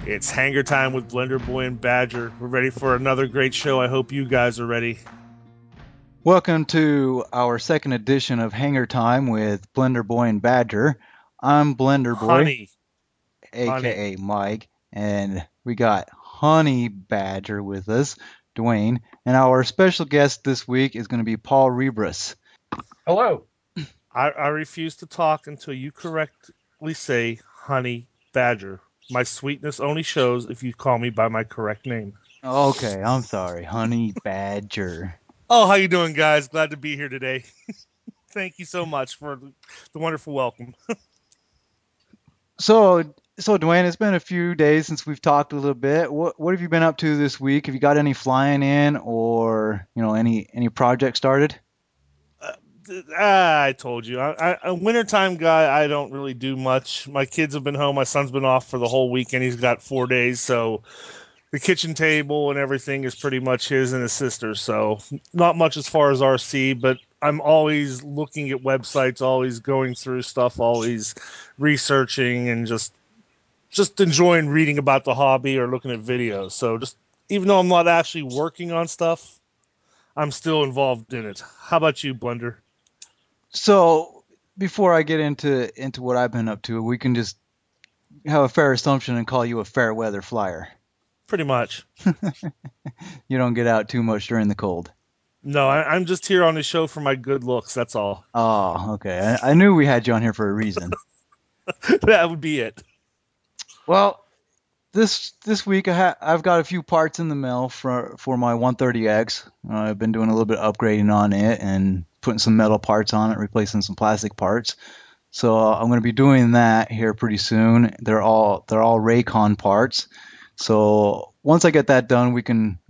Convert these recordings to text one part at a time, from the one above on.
It's Hanger Time with Blender Boy and Badger. We're ready for another great show. I hope you guys are ready. Welcome to our second edition of Hanger Time with Blender Boy and Badger. I'm Blender Boy, Honey, honey. aka Mike, and we got Honey Badger with us, Dwayne, and our special guest this week is going to be Paul Rebus. Hello. I refuse to talk until you correctly say Honey Badger. My sweetness only shows if you call me by my correct name. Okay, I'm sorry, Honey Badger. Oh, how you doing, guys? Glad to be here today. Thank you so much for the wonderful welcome. So Dwayne, it's been a few days since we've talked a little bit. What have you been up to this week? Have you got any flying in, or any project started? Uh, I told you, a wintertime guy. I don't really do much. My kids have been home. My son's been off for the whole weekend. He's got 4 days, so the kitchen table and everything is pretty much his and his sister's. So not much as far as RC, but I'm always looking at websites, always going through stuff, always researching, and just enjoying reading about the hobby or looking at videos. So just even though I'm not actually working on stuff, I'm still involved in it. How about you, Blender? So before I get into what I've been up to, we can just have a fair assumption and call you a fair weather flyer. Pretty much. You don't get out too much during the cold. No, I'm just here on the show for my good looks. That's all. Oh, okay. I knew we had you on here for a reason. That would be it. Well, this week I've got a few parts in the mail for my 130X. I've been doing a little bit of upgrading on it and putting some metal parts on it, replacing some plastic parts. So I'm going to be doing that here pretty soon. They're all Raycon parts. So once I get that done, I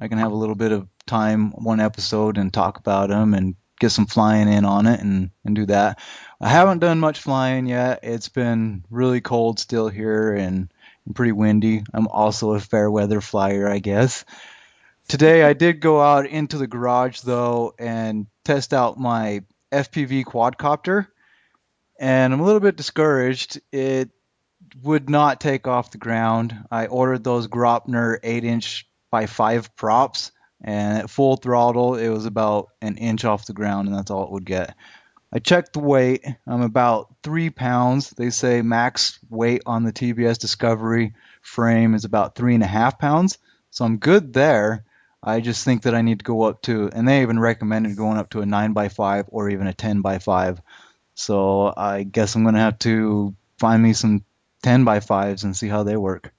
can have a little bit of time, one episode, and talk about them and get some flying in on it and do that. I haven't done much flying yet. It's been really cold still here and pretty windy. I'm also a fair weather flyer, I guess. Today I did go out into the garage though and test out my FPV quadcopter, and I'm a little bit discouraged. It would not take off the ground. I ordered those Gropner 8-inch by 5 props, and at full throttle, it was about an inch off the ground, and that's all it would get. I checked the weight. I'm about 3 pounds. They say max weight on the TBS Discovery frame is about 3.5 pounds, so I'm good there. I just think that I need to go up to, and they even recommended going up to a 9 by 5 or even a 10 by 5. So I guess I'm gonna have to find me some 10 by 5s and see how they work.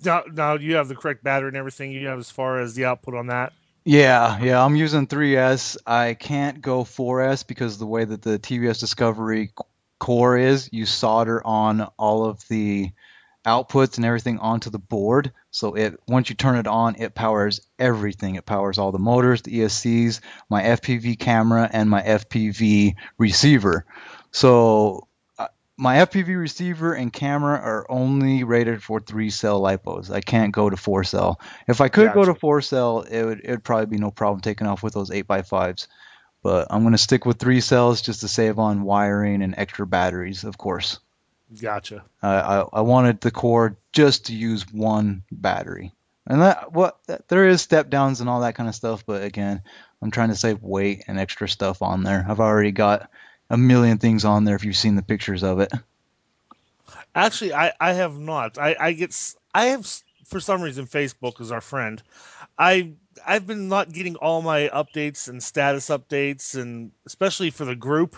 Now you have the correct battery and everything you have as far as the output on that. Yeah, I'm using 3S. I can't go 4S because the way that the TBS Discovery core is, you solder on all of the outputs and everything onto the board. So it once you turn it on, it powers everything. It powers all the motors, the ESCs, my FPV camera, and my FPV receiver. So my FPV receiver and camera are only rated for 3 cell lipos. I can't go to 4 cell. If I could go to Gotcha. 4 cell, it would probably be no problem taking off with those 8 by 5s. But I'm gonna stick with 3 cells just to save on wiring and extra batteries, of course. Gotcha. I wanted the core just to use one battery, and there is step downs and all that kind of stuff. But again, I'm trying to save weight and extra stuff on there. I've already got a million things on there if you've seen the pictures of it. Actually, I have not. I have for some reason Facebook is our friend. I I've been not getting all my updates and status updates, and especially for the group.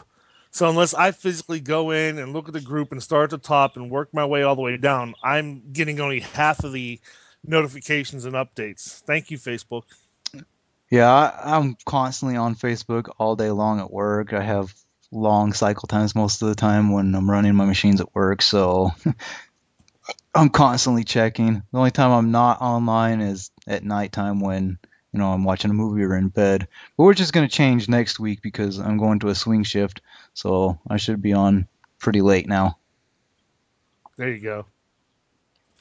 So unless I physically go in and look at the group and start at the top and work my way all the way down, I'm getting only half of the notifications and updates. Thank you, Facebook. Yeah, I'm constantly on Facebook all day long at work. I have long cycle times most of the time when I'm running my machines at work, so I'm constantly checking. The only time I'm not online is at nighttime when, I'm watching a movie or in bed. But we're just going to change next week because I'm going to a swing shift, so I should be on pretty late now. There you go.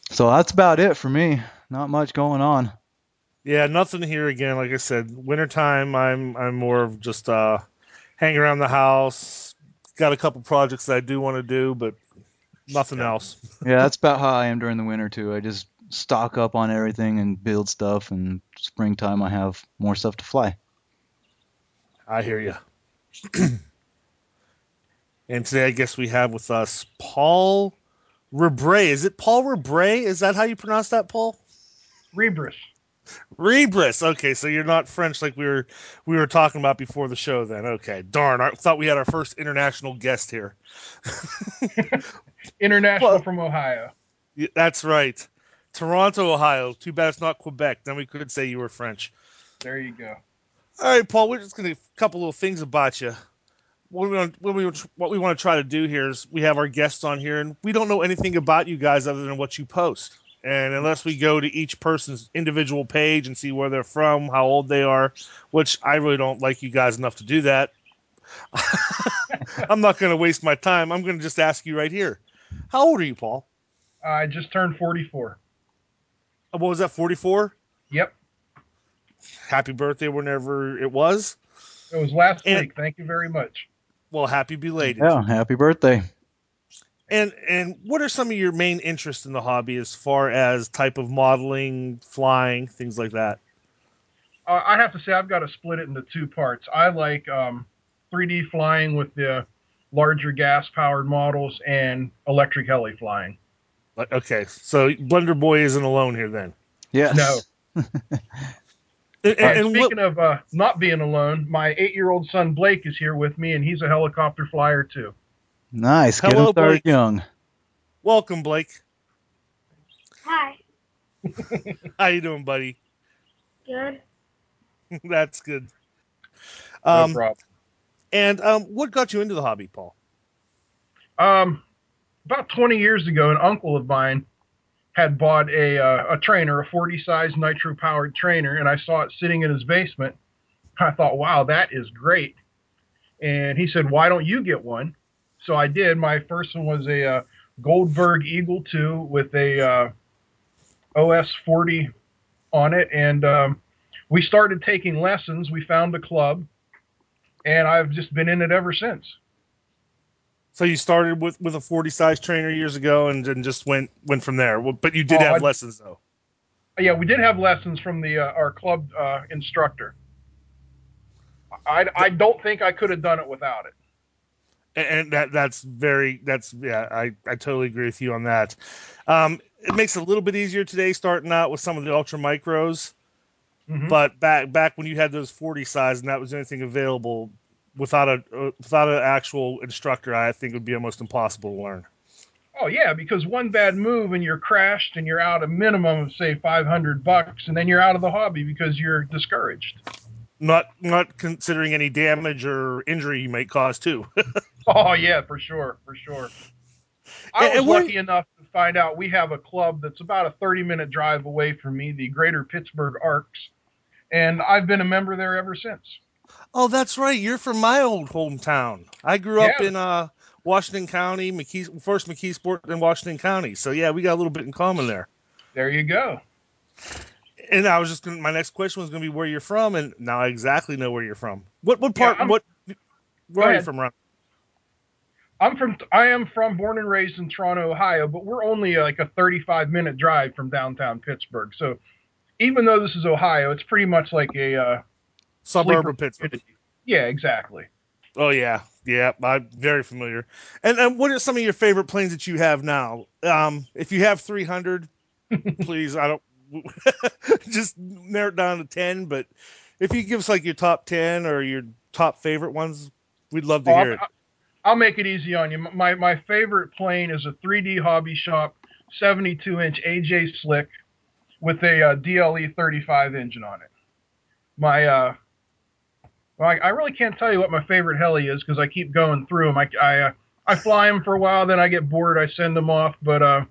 So that's about it for me. Not much going on. Yeah, nothing here again. Like I said, wintertime. I'm more of just hang around the house. Got a couple projects that I do want to do, but Nothing else. Yeah, that's about how I am during the winter too. I just stock up on everything and build stuff, and springtime I have more stuff to fly. I hear you. And today, I guess we have with us Paul Rebre. Is it Paul Rebre? Is that how you pronounce that, Paul? Rebris. Rebris. Okay, so you're not French like we were talking about before the show. Then, okay. Darn, I thought we had our first international guest here. International Well, from Ohio. that's right. Toronto, Ohio. Too bad it's not Quebec. Then we could say you were French. There you go. All right, Paul. We're just gonna a couple little things about you. What we want to try to do here is we have our guests on here, and we don't know anything about you guys other than what you post. And unless we go to each person's individual page and see where they're from, how old they are, which I really don't like you guys enough to do that, I'm not going to waste my time. I'm going to just ask you right here. How old are you, Paul? I just turned 44. What was that, 44? Yep. Happy birthday whenever it was. It was last week. Thank you very much. Well, happy belated. Yeah, happy birthday. And what are some of your main interests in the hobby as far as type of modeling, flying, things like that? I have to say I've got to split it into two parts. I like 3D flying with the larger gas-powered models and electric heli flying. Okay, so Blender Boy isn't alone here then. Yes. No. And speaking of not being alone, my 8-year-old son Blake is here with me, and he's a helicopter flyer too. Nice. Get Hello, him started Blake. young. Welcome, Blake. Hi. How you doing, buddy? Good. That's good. No problem. And what got you into the hobby, Paul? About 20 years ago, an uncle of mine had bought a trainer, a 40 size nitro powered trainer, and I saw it sitting in his basement. I thought, wow, that is great. And he said, why don't you get one? So I did. My first one was a Goldberg Eagle 2 with a OS 40 on it, and we started taking lessons. We found a club, and I've just been in it ever since. So you started with a 40 size trainer years ago, and then just went from there. But you did have lessons though. Yeah, we did have lessons from the our club instructor. I don't think I could have done it without it. And I totally agree with you on that. It makes it a little bit easier today starting out with some of the ultra micros. Mm-hmm. But back when you had those 40 size and that was anything available without an actual instructor, I think it would be almost impossible to learn. Oh yeah, because one bad move and you're crashed and you're out a minimum of say $500, and then you're out of the hobby because you're discouraged. Not considering any damage or injury you might cause too. Oh yeah, for sure. I was lucky enough to find out we have a club that's about a 30-minute drive away from me, the Greater Pittsburgh Arcs, and I've been a member there ever since. Oh, that's right. You're from my old hometown. I grew up in Washington County, McKeesport in Washington County. So yeah, we got a little bit in common there. There you go. And I was my next question was going to be where you're from, and now I exactly know where you're from. What part? Where are you from, Ron? I am born and raised in Toronto, Ohio, but we're only like a 35-minute drive from downtown Pittsburgh. So even though this is Ohio, it's pretty much like a suburb of Pittsburgh. Yeah, exactly. Oh yeah, I'm very familiar. And what are some of your favorite planes that you have now? If you have 300, please, I don't just narrow it down to 10. But if you give us like your top 10 or your top favorite ones, we'd love to hear it. I'll make it easy on you. My favorite plane is a 3D Hobby Shop 72-inch AJ Slick with a DLE 35 engine on it. I really can't tell you what my favorite heli is because I keep going through them. I fly them for a while, then I get bored, I send them off. But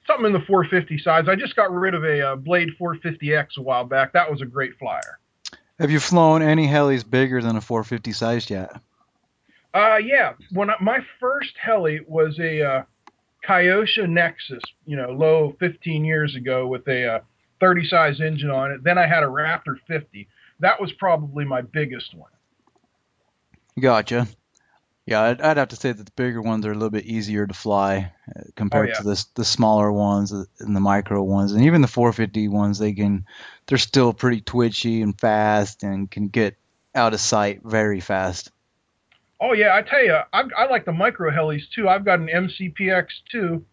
something in the 450 size. I just got rid of a Blade 450X a while back. That was a great flyer. Have you flown any helis bigger than a 450 sized yet? Yeah. My first heli was a Kyosha Nexus, low 15 years ago with a 30 size engine on it. Then I had a Raptor 50. That was probably my biggest one. Gotcha. Yeah, I'd have to say that the bigger ones are a little bit easier to fly Oh compared yeah. to the smaller ones and the micro ones, and even the 450 ones. They're still pretty twitchy and fast and can get out of sight very fast. Oh yeah. I tell you, I like the micro helis too. I've got an MCPX too,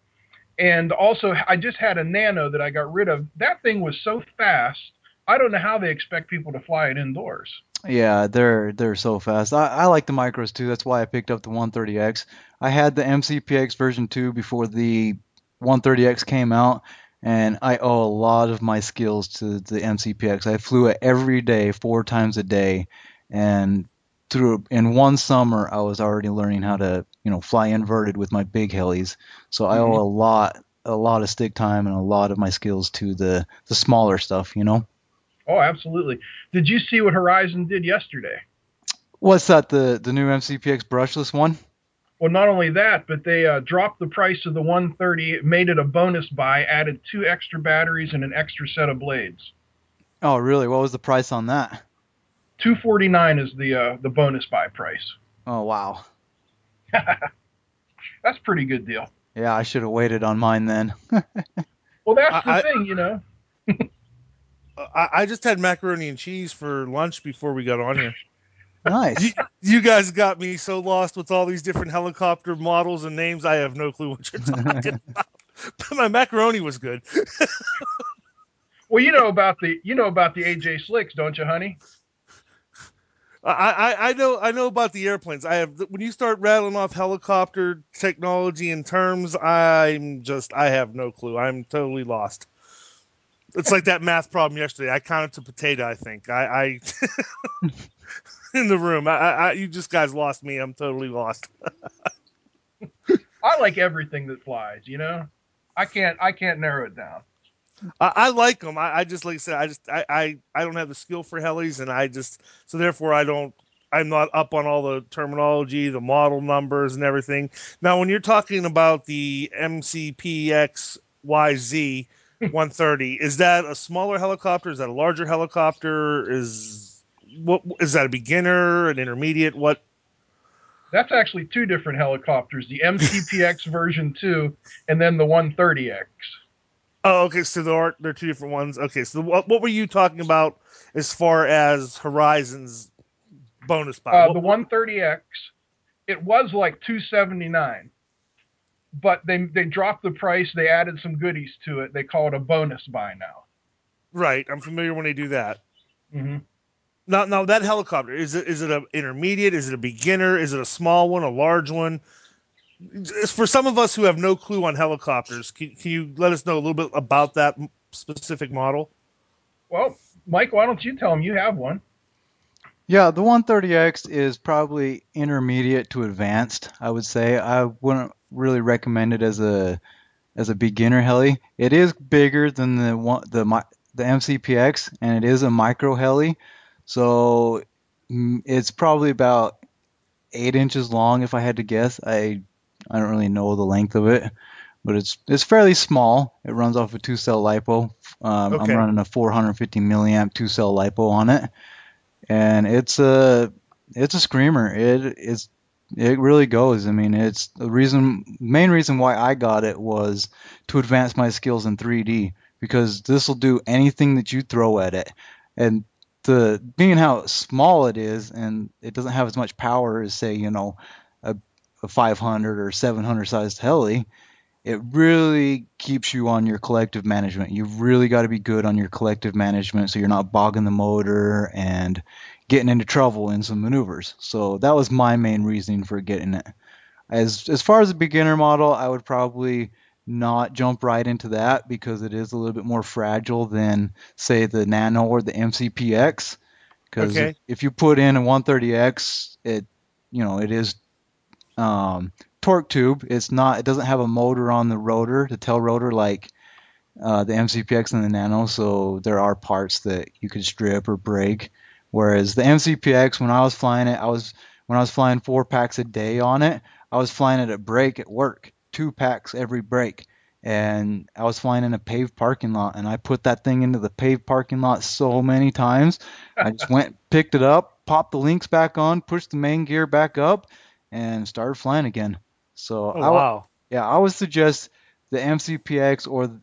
and also I just had a Nano that I got rid of. That thing was so fast. I don't know how they expect people to fly it indoors. Yeah, they're so fast. I like the micros too. That's why I picked up the 130X. I had the MCPX version 2 before the 130X came out, and I owe a lot of my skills to the MCPX. I flew it every day, 4 times a day, and through in one summer I was already learning how to, fly inverted with my big helis. So I owe Hmm. a lot of stick time and a lot of my skills to the smaller stuff. Oh, absolutely. Did you see what Horizon did yesterday? What's that? The new MCPX brushless one? Well, not only that, but they dropped the price of the 130, made it a bonus buy, added 2 extra batteries and an extra set of blades. Oh, really? What was the price on that? 249 is the bonus buy price. Oh, wow. That's a pretty good deal. Yeah, I should have waited on mine then. Well, that's the I, thing. I just had macaroni and cheese for lunch before we got on here. You, Nice. you guys got me so lost with all these different helicopter models and names. I have no clue what you're talking about. But my macaroni was good. Well, you know about the AJ Slicks, don't you, honey? I know about the airplanes. I have when you start rattling off helicopter technology and terms, I have no clue. I'm totally lost. It's like that math problem yesterday. I counted to potato. I think I in the room. You just guys lost me. I'm totally lost. I like everything that flies. I can't narrow it down. I like them. I just like I said. I don't have the skill for helis, and I just so therefore I don't. I'm not up on all the terminology, the model numbers, and everything. Now, when you're talking about the MCPXYZ 130, is that a smaller helicopter? Is that a larger helicopter? Is that a beginner, an intermediate? What? That's actually two different helicopters: the MCPX version 2, and then the 130X. Oh, okay. So there are two different ones. Okay. So what were you talking about as far as Horizons bonus buy? The 130X, it was like 279, but they dropped the price. They added some goodies to it. They call it a bonus buy now. Right, I'm familiar when they do that. Hmm. Now that helicopter is it a intermediate? Is it a beginner? Is it a small one? A large one? For some of us who have no clue on helicopters, can you let us know a little bit about that specific model? Well, Mike, why don't you tell them you have one? Yeah, the 130X is probably intermediate to advanced, I would say. I wouldn't really recommend it as a beginner heli. It is bigger than the MCPX, and it is a micro heli. So it's probably about 8 inches long if I had to guess. I don't really know the length of it, but it's fairly small. It runs off a two-cell lipo. I'm Okay, running a 450 milliamp two-cell lipo on it, and it's a screamer. It really goes. I mean, it's the main reason why I got it was to advance my skills in 3D because this will do anything that you throw at it. And the being how small it is and it doesn't have as much power as say, a, a 500 or 700 sized heli, it really keeps you on your collective management. You've really got to be good on your collective management so you're not bogging the motor and getting into trouble in some maneuvers. So that was my main reasoning for getting it. As far as a beginner model, I would probably not jump right into that because it is a little bit more fragile than say the Nano or the MCPX. Because if, okay, if you put in a 130X, it is torque tube. It's not. It doesn't have a motor on the rotor, the tail rotor, like the MCPX and the Nano. So there are parts that you could strip or break. Whereas the MCPX, when I was flying it, when I was flying 4 packs a day on it, I was flying it at break at work, 2 packs every break. And I was flying in a paved parking lot, and I put that thing into the paved parking lot so many times. I just went, picked it up, popped the links back on, pushed the main gear back up, and started flying again. So Oh wow. I would suggest the MCPX or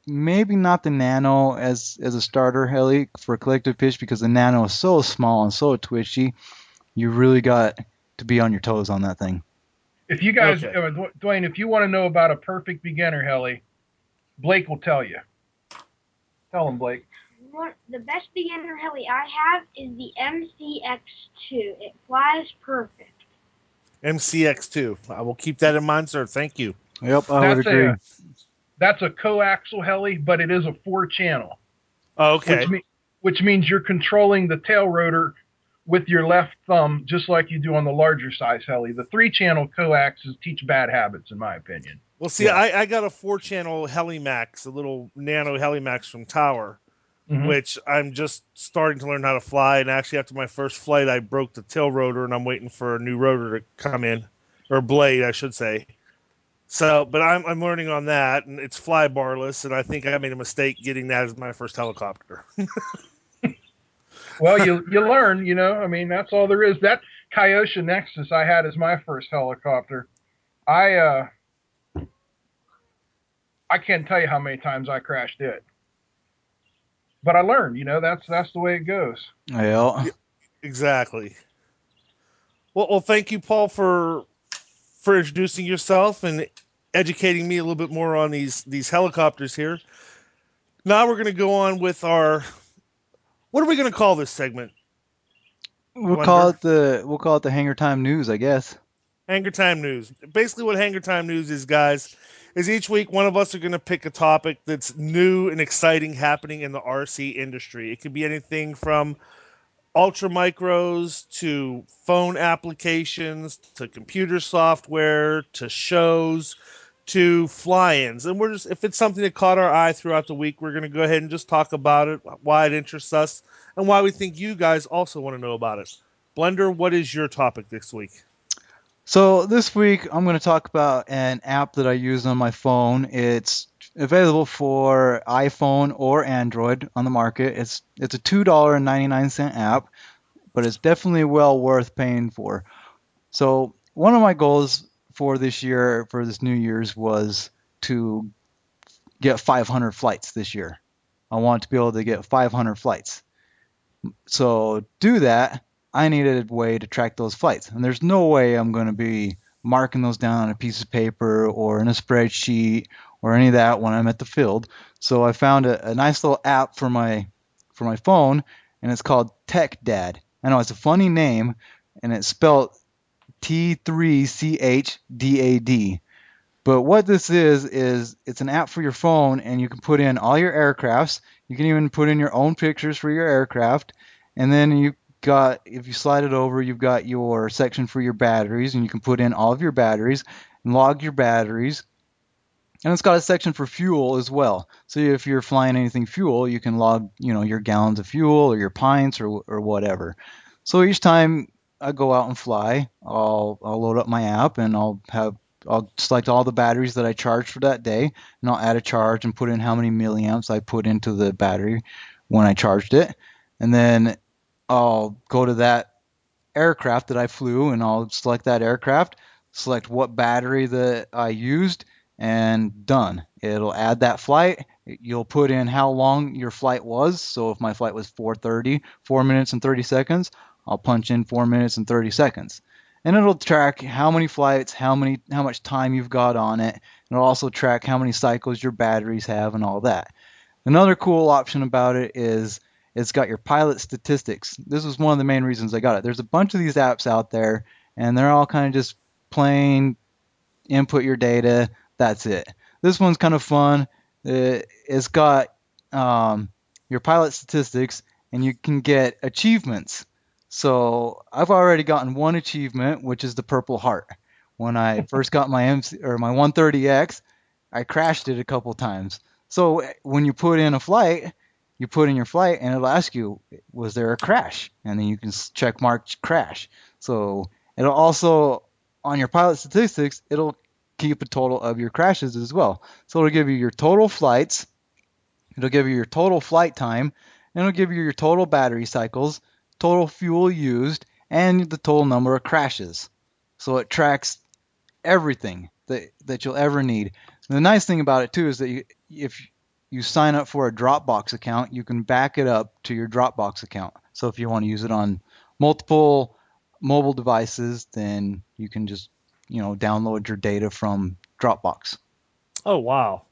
maybe not the Nano as a starter heli for collective pitch because the Nano is so small and so twitchy. You really got to be on your toes on that thing. If you guys, Okay. Dwayne, if you want to know about a perfect beginner heli, Blake will tell you. Tell him, Blake. The best beginner heli I have is the MCX2. It flies perfect. MCX2. I will keep that in mind, sir. Thank you. Yep, I would That's agree. a coaxial heli, but it is a 4-channel, Oh, which okay. which means you're controlling the tail rotor with your left thumb, just like you do on the larger size heli. The 3-channel coaxes teach bad habits, in my opinion. Well, see, Yeah. I got a 4-channel Helimax, a little nano Helimax from Tower, Mm-hmm. which I'm just starting to learn how to fly. And actually, after my first flight, I broke the tail rotor, and I'm waiting for a new rotor to come in, or blade, I should say. So, but I'm learning on that, and it's fly barless, and I think I made a mistake getting that as my first helicopter. Well, you learn, I mean, that's all there is. That Kyosha Nexus I had as my first helicopter. I can't tell you how many times I crashed it, but I learned. That's the way it goes. Yeah. Yeah, exactly. Well, thank you, Paul, for introducing yourself and educating me a little bit more on these helicopters here. Now we're going to go on with our. What are we going to call this segment, Blender? We'll call it the Hanger Time News, I guess. Hanger Time News. Basically, what Hanger Time News is, guys, is each week one of us are going to pick a topic that's new and exciting happening in the RC industry. It could be anything from ultra micros to phone applications to computer software to shows to fly-ins, and we're just, if it's something that caught our eye throughout the week, we're going to go ahead and just talk about it, why it interests us, and why we think you guys also want to know about it. Blender, what is your topic this week? So this week I'm going to talk about an app that I use on my phone. It's available for iPhone or Android on the market. It's a $2.99 app, but it's definitely well worth paying for. So one of my goals for this year, for this New Year's, was to get 500 flights this year. I want to be able to get 500 flights. So do that, I needed a way to track those flights. And there's no way I'm going to be marking those down on a piece of paper or in a spreadsheet or any of that when I'm at the field. So I found a nice little app for my phone, and it's called TechDad. I know it's a funny name, and it's spelled T3CHDAD. But what this is it's an app for your phone, and you can put in all your aircrafts. You can even put in your own pictures for your aircraft. And then if you slide it over, you've got your section for your batteries, and you can put in all of your batteries and log your batteries. And it's got a section for fuel as well. So if you're flying anything fuel, you can log, your gallons of fuel or your pints or whatever. So each time I go out and fly, I'll load up my app and I'll select all the batteries that I charged for that day, and I'll add a charge and put in how many milliamps I put into the battery when I charged it. And then I'll go to that aircraft that I flew, and I'll select that aircraft, select what battery that I used, and done. It'll add that flight. You'll put in how long your flight was. So if my flight was 4 minutes and 30 seconds, I'll punch in 4 minutes and 30 seconds. And it'll track how many flights, how much time you've got on it. And it'll also track how many cycles your batteries have and all that. Another cool option about it is it's got your pilot statistics. This was one of the main reasons I got it. There's a bunch of these apps out there, and they're all kind of just plain input your data. That's it. This one's kind of fun. It's got your pilot statistics, and you can get achievements. So I've already gotten one achievement, which is the Purple Heart. When I first got my my 130X, I crashed it a couple times. So when you put in a flight, you put in your flight, and it'll ask you, was there a crash? And then you can check mark crash. So it'll also, on your pilot statistics, it'll keep a total of your crashes as well. So it'll give you your total flights, it'll give you your total flight time, and it'll give you your total battery cycles, total fuel used, and the total number of crashes. so it tracks everything that you'll ever need. And the nice thing about it too is that if you sign up for a Dropbox account, you can back it up to your Dropbox account. So if you want to use it on multiple mobile devices, then you can just download your data from Dropbox. Oh wow,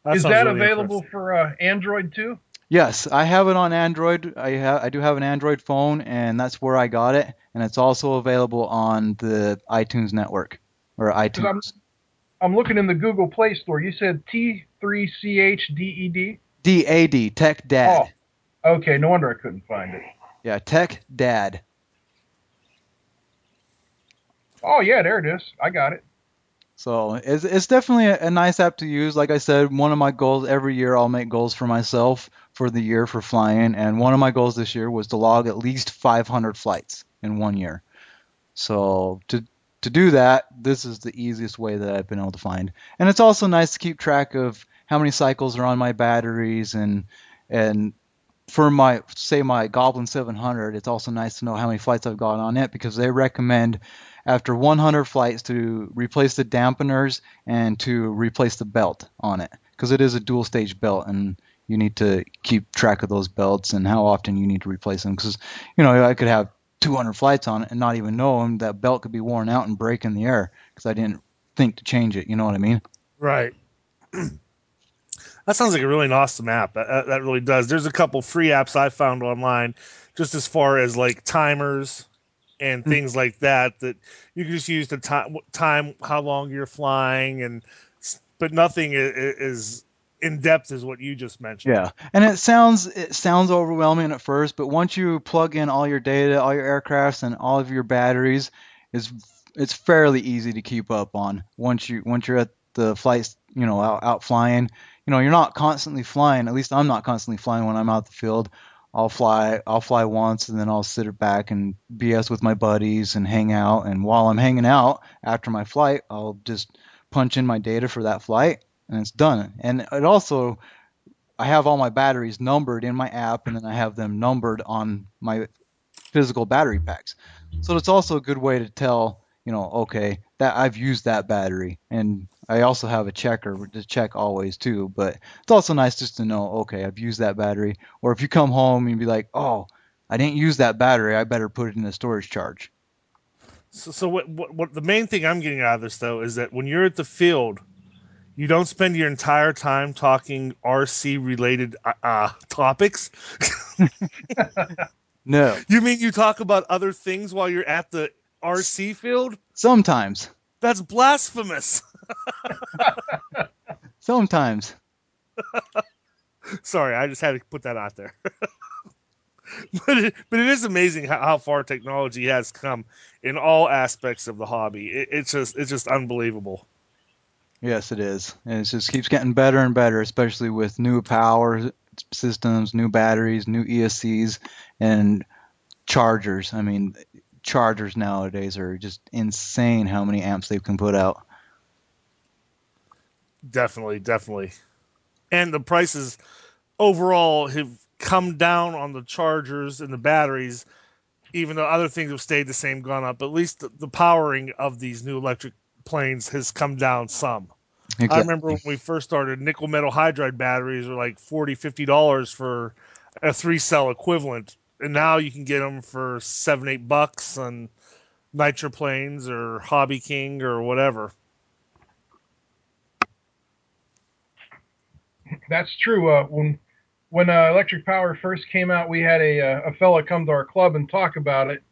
that Is sounds that really available interesting. for Android too? Yes, I have it on Android. I do have an Android phone, and that's where I got it. And it's also available on the iTunes network or Because iTunes. I'm looking in the Google Play Store. You said T3CHDED? DAD, Tech Oh, Dad. okay. No wonder I couldn't find it. Yeah, Tech Dad. Oh, yeah, there it is. I got it. So it's definitely a nice app to use. Like I said, one of my goals every year, I'll make goals for myself for the year for flying. And one of my goals this year was to log at least 500 flights in one year. So to do that, this is the easiest way that I've been able to find. And it's also nice to keep track of how many cycles are on my batteries and for my Goblin 700, it's also nice to know how many flights I've got on it because they recommend after 100 flights to replace the dampeners and to replace the belt on it because it is a dual stage belt and you need to keep track of those belts and how often you need to replace them because I could have 200 flights on it and not even know them. That belt could be worn out and break in the air because I didn't think to change it. You know what I mean? Right. That sounds like a really awesome app. That really does. There's a couple free apps I found online, just as far as like timers and things like that that you can just use to time how long you're flying, but nothing is in depth as what you just mentioned. Yeah, and it sounds overwhelming at first, but once you plug in all your data, all your aircrafts, and all of your batteries, it's it's fairly easy to keep up on. Once you're at the flights, out flying, you're not constantly flying. At least I'm not constantly flying when I'm out the field. I'll fly once, and then I'll sit back and BS with my buddies and hang out. And while I'm hanging out after my flight, I'll just punch in my data for that flight, and it's done. And it also I have all my batteries numbered in my app, and then I have them numbered on my physical battery packs. So it's also a good way to tell, okay, that I've used that battery. And I also have a checker to check always too. But it's also nice just to know, okay, I've used that battery. Or if you come home and be like, oh, I didn't use that battery, I better put it in a storage charge. So what the main thing I'm getting out of this though is that when you're at the field, you don't spend your entire time talking RC related topics. No, You mean you talk about other things while you're at the RC field? sometimes, That's blasphemous. sometimes. Sorry, I just had to put that out there. But it is amazing how far technology has come in all aspects of the hobby. It's just unbelievable. Yes, it is. And it just keeps getting better and better, especially with new power systems, new batteries, new ESCs, and chargers. I mean, chargers nowadays are just insane how many amps they can put out. Definitely, definitely. And the prices overall have come down on the chargers and the batteries, even though other things have stayed the same, gone up. At least the powering of these new electric planes has come down some. I remember when Exactly. we first started, nickel metal hydride batteries were like $40-$50 for a 3 cell equivalent, and now you can get them for $7-8 on Nitroplanes or Hobby King or whatever. That's true. When electric power first came out, we had a fella come to our club and talk about it.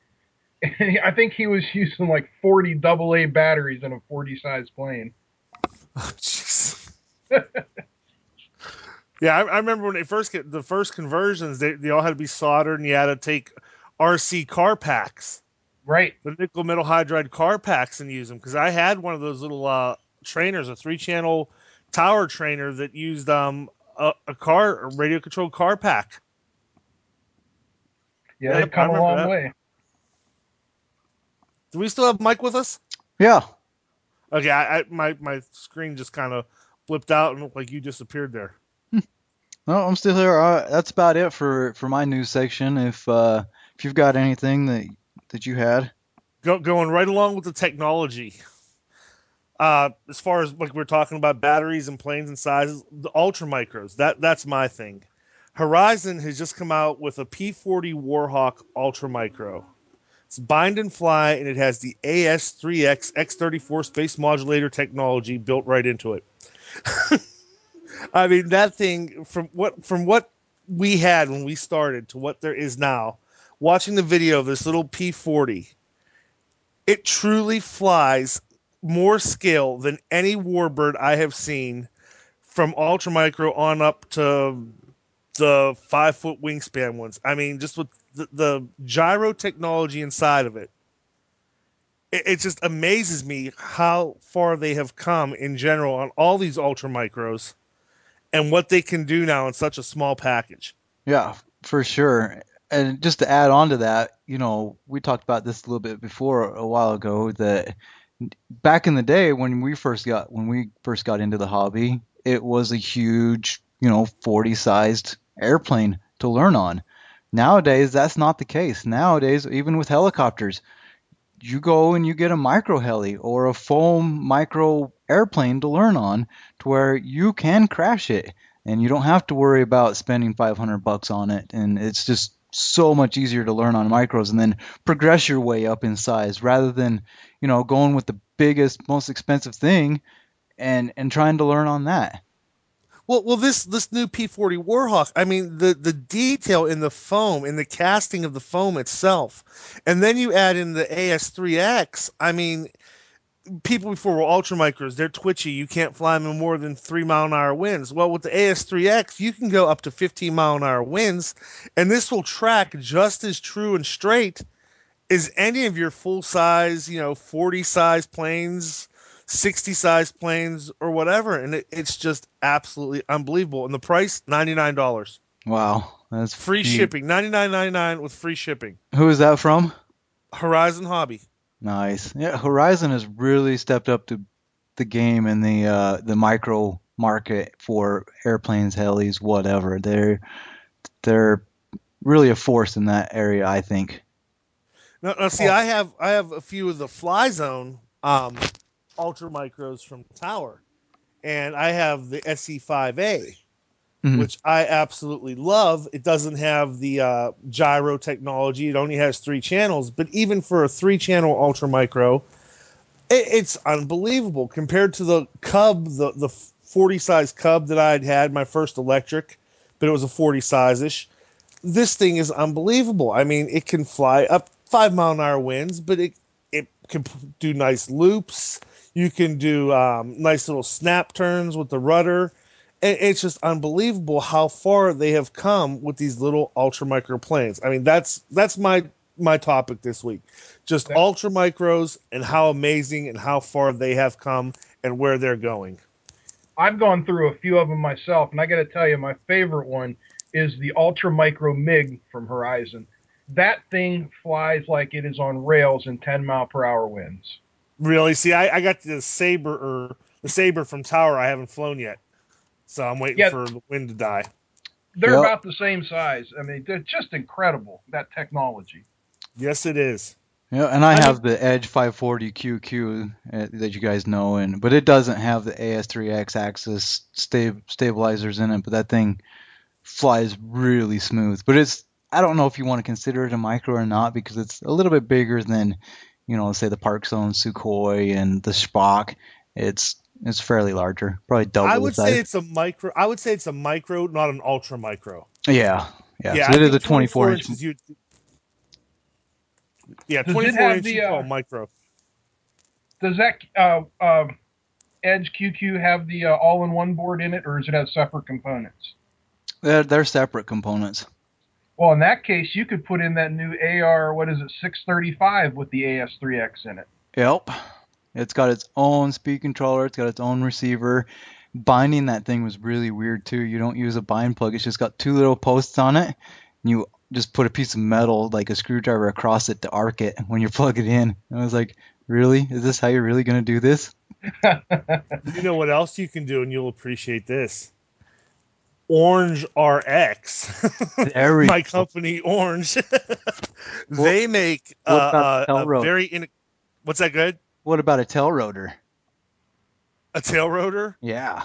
And I think he was using like 40 AA batteries in a 40 size plane. Oh, jeez. Yeah, I remember when they first get the first conversions, they all had to be soldered, and you had to take RC car packs, Right. the nickel metal hydride car packs, and use them. Because I had one of those little trainers, a 3 channel tower trainer that used a radio controlled car pack. Yeah, they've Yep, I come a remember long that. way. Do we still have Mike with us? Yeah. Okay, my screen just kind of flipped out and looked like you disappeared there. No, I'm still here. That's about it for my news section. If you've got anything that you had. going right along with the technology. As far as like we're talking about batteries and planes and sizes, the ultra micros, that's my thing. Horizon has just come out with a P40 Warhawk ultra micro. It's bind and fly, and it has the AS3X X34 space modulator technology built right into it. I mean, that thing from what we had when we started to what there is now. Watching the video of this little P40, it truly flies more scale than any warbird I have seen from ultra micro on up to the 5 foot wingspan ones. I mean, just with the gyro technology inside of it, it just amazes me how far they have come in general on all these ultra micros and what they can do now in such a small package. Yeah, for sure. And just to add on to that, we talked about this a little bit before a while ago that back in the day when we first got into the hobby, it was a huge, 40 sized airplane to learn on. Nowadays, that's not the case. Nowadays, even with helicopters, you go and you get a micro heli or a foam micro airplane to learn on to where you can crash it and you don't have to worry about spending $500 on it. And it's just so much easier to learn on micros and then progress your way up in size rather than, going with the biggest, most expensive thing and trying to learn on that. Well, this new P40 Warhawk. I mean, the detail in the foam, in the casting of the foam itself, and then you add in the AS3X. I mean, people before were ultra micros. They're twitchy. You can't fly them in more than 3 mile an hour winds. Well, with the AS3X, you can go up to 15 mile an hour winds, and this will track just as true and straight as any of your full size, 40 size planes, 60 size planes, or whatever. And it's just absolutely unbelievable. And the price, $99. Wow, that's Free cheap. shipping, $99.99 with free shipping. Who is that from? Horizon Hobby. Nice. Yeah, Horizon has really stepped up to the game in the micro market for airplanes, helis, whatever. They're really a force in that area, I think. Now see, I have a few of the Fly Zone ultra micros from Tower, and I have the SE5A, Mhm. which I absolutely love. It doesn't have the gyro technology. It only has 3 channels, but even for a 3 channel ultra micro, it's unbelievable compared to the Cub, the 40 size Cub that I'd had my first electric, but it was a 40 size ish. This thing is unbelievable. I mean, it can fly up 5 mile an hour winds, but it can do nice loops. You can do nice little snap turns with the rudder. And it's just unbelievable how far they have come with these little ultra micro planes. I mean, that's my topic this week. Just ultra micros and how amazing and how far they have come and where they're going. I've gone through a few of them myself, and I got to tell you, my favorite one is the Ultra Micro MiG from Horizon. That thing flies like it is on rails in 10-mile-per-hour winds. Really? See, I got the Saber from Tower. I haven't flown yet, so I'm waiting for the wind to die. They're Yep. about the same size. I mean, they're just incredible, that technology. Yes, it is. Yeah, and I have the Edge 540 QQ that you guys know, but it doesn't have the AS3X axis stabilizers in it, but that thing flies really smooth. But I don't know if you want to consider it a micro or not because it's a little bit bigger than, say the Park Zone Sukhoi and the Spock. It's fairly larger, probably double I the would size. say it's a micro. I would say it's a micro, not an ultra micro. Yeah. Yeah, So I it is think a 24 inch. inches. Yeah, Does 24 inches you call micro. Does that Edge QQ have the all-in-one board in it, or does it have separate components? They're separate components. Well, in that case, you could put in that new AR, 635 with the AS3X in it. Yep. It's got its own speed controller. It's got its own receiver. Binding that thing was really weird too. You don't use a bind plug. It's just got 2 little posts on it. And you just put a piece of metal, like a screwdriver, across it to arc it when you plug it in. And I was like, really? Is this how you're really going to do this? You know what else you can do, and you'll appreciate this. Orange RX, my company Orange, they make a very What's that good? What about a tail rotor? A tail rotor? Yeah.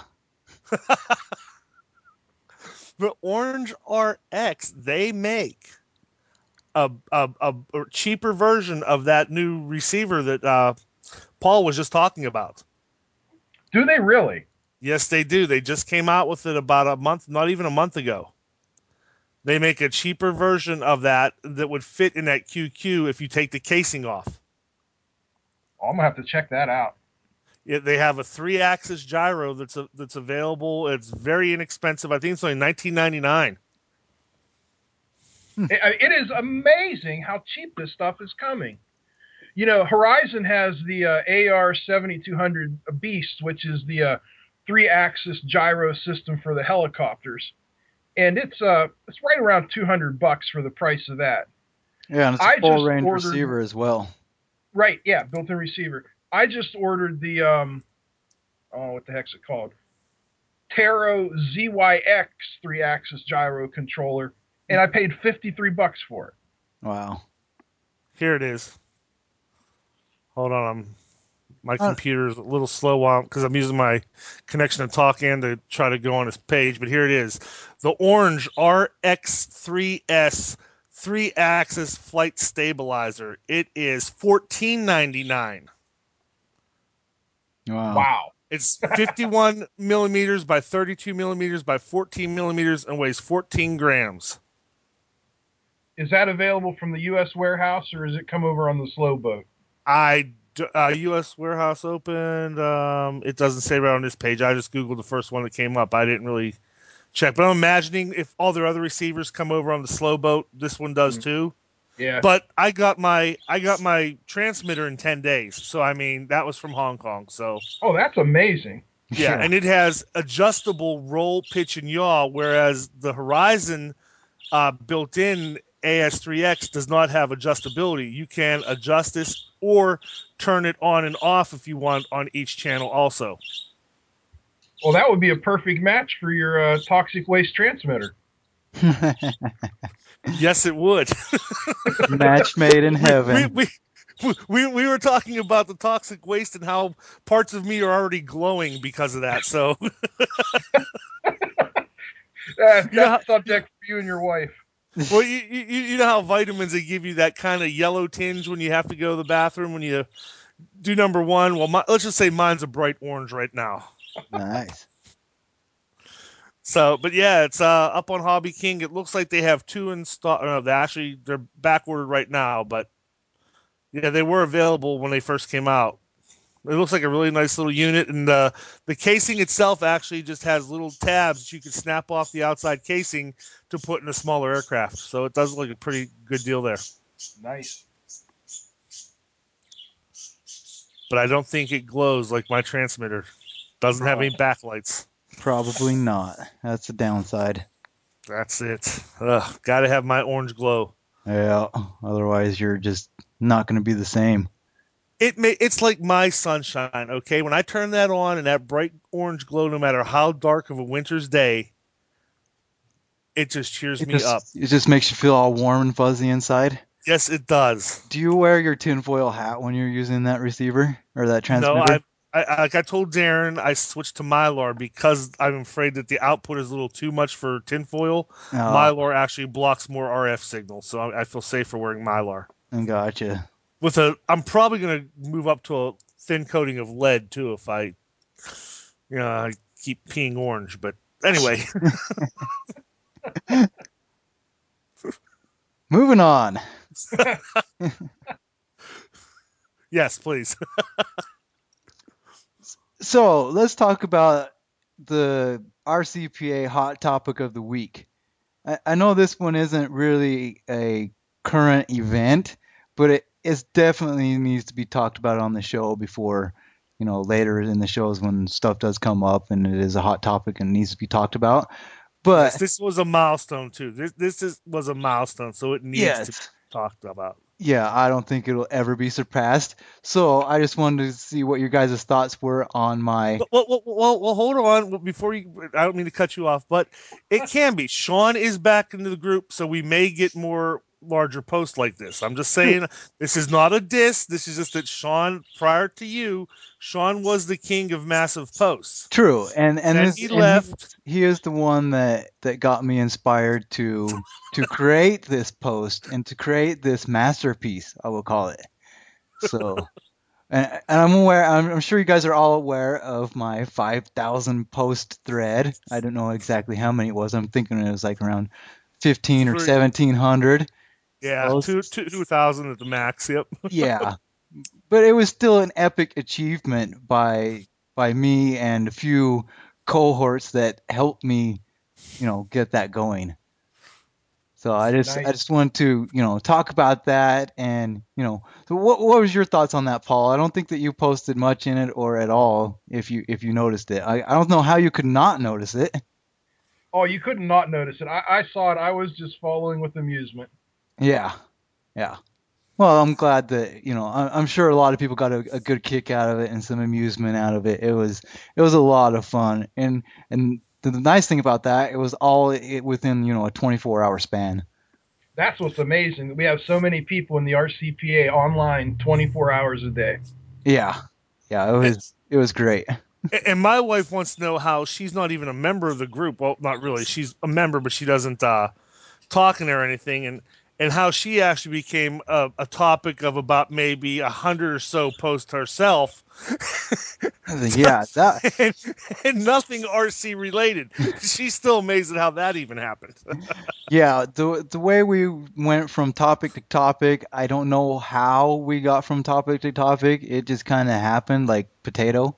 The Orange RX, they make a cheaper version of that new receiver that Paul was just talking about. Do they really? Yes, they do. They just came out with it about a month, not even a month ago. They make a cheaper version of that would fit in that QQ if you take the casing off. Oh, I'm gonna have to check that out. They have a 3-axis gyro that's available. It's very inexpensive. I think it's only $19.99. It is amazing how cheap this stuff is coming. You know, Horizon has the AR 7200 Beast, which is the 3-axis gyro system for the helicopters, and it's right around $200 for the price of that. Yeah, and it's I a full just range ordered receiver as well. Right, yeah, built-in receiver. I just ordered the what the heck's it called? Taro ZYX 3-axis gyro controller, and I paid $53 for it. Wow. Here it is. Hold on, my computer's a little slow because I'm using my connection to TalkIn to try to go on his page. But here it is, the Orange RX3S 3-axis flight stabilizer. It is $14.99. Wow. It's 51 millimeters by 32 millimeters by 14 millimeters and weighs 14 grams. Is that available from the U.S. warehouse, or does it come over on the slow boat? U.S. warehouse opened. It doesn't say right on this page. I just Googled the first one that came up. I didn't really check, but I'm imagining if all their other receivers come over on the slow boat, this one does too. Yeah. But I got my transmitter in 10 days. So I mean, that was from Hong Kong. So Oh, that's amazing. yeah, and it has adjustable roll, pitch, and yaw, whereas the Horizon built-in AS3X does not have adjustability. You can adjust this or turn it on and off if you want on each channel also. Well, that would be a perfect match for your toxic waste transmitter. Yes, it would. Match made in heaven. We were talking about the toxic waste and how parts of me are already glowing because of that. So that's subject for you and your wife. Well, you know how vitamins, they give you that kind of yellow tinge when you have to go to the bathroom when you do number one. Well, let's just say mine's a bright orange right now. Nice. So, but yeah, it's up on Hobby King. It looks like they have 2 in stock. No, they're back ordered right now, but yeah, they were available when they first came out. It looks like a really nice little unit, and the casing itself actually just has little tabs that you can snap off the outside casing to put in a smaller aircraft. So it does look like a pretty good deal there. Nice. But I don't think it glows like my transmitter. Doesn't have any backlights. Probably not. That's the downside. That's it. Got to have my orange glow. Yeah. Otherwise, you're just not going to be the same. It's like my sunshine, okay? When I turn that on and that bright orange glow, no matter how dark of a winter's day, it just cheers me up. It just makes you feel all warm and fuzzy inside. Yes, it does. Do you wear your tinfoil hat when you're using that receiver or that transmitter? No, like I told Darren, I switched to Mylar because I'm afraid that the output is a little too much for tinfoil. Oh, Mylar actually blocks more RF signals, so I feel safer wearing Mylar. Gotcha. I'm probably going to move up to a thin coating of lead too if I keep peeing orange. But anyway. Moving on. Yes, please. So let's talk about the RCPA hot topic of the week. I know this one isn't really a current event, but it definitely needs to be talked about on the show before, later in the shows when stuff does come up and it is a hot topic and needs to be talked about. But yes, this was a milestone too. This was a milestone, so it needs to be talked about. Yeah, I don't think it'll ever be surpassed. So I just wanted to see what your guys' thoughts were on my. Well, hold on before you. I don't mean to cut you off, but it can be. Sean is back into the group, so we may get more larger post like this. I'm just saying this is not a diss. This is just that Sean, prior to you, Sean was the king of massive posts. True, and Then this he and left. he is the one that got me inspired to create this post and to create this masterpiece, I will call it. So, and I'm aware, I'm sure you guys are all aware of my 5,000 post thread. I don't know exactly how many it was. I'm thinking it was like around 15 or 1,700 Yeah, posts. 2,000 at the max. Yep. Yeah, but it was still an epic achievement by me and a few cohorts that helped me, get that going. So I Nice. just want to, talk about that and, so what was your thoughts on that, Paul? I don't think that you posted much in it or at all if you noticed it. I don't know how you could not notice it. Oh, you couldn't not notice it. I saw it. I was just following with amusement. Yeah. Yeah. Well, I'm glad that, I'm sure a lot of people got a good kick out of it and some amusement out of it. It was a lot of fun. And the nice thing about that, it was all within, a 24-hour span. That's what's amazing. We have so many people in the RCPA online 24 hours a day. Yeah. Yeah, it was great. And my wife wants to know how she's not even a member of the group. Well, not really. She's a member, but she doesn't talk in there or anything. And how she actually became a topic of about maybe 100 or so posts herself. Yeah, that and, and nothing RC related. She's still amazed at how that even happened. Yeah, the way we went from topic to topic, I don't know how we got from topic to topic. It just kind of happened like potato.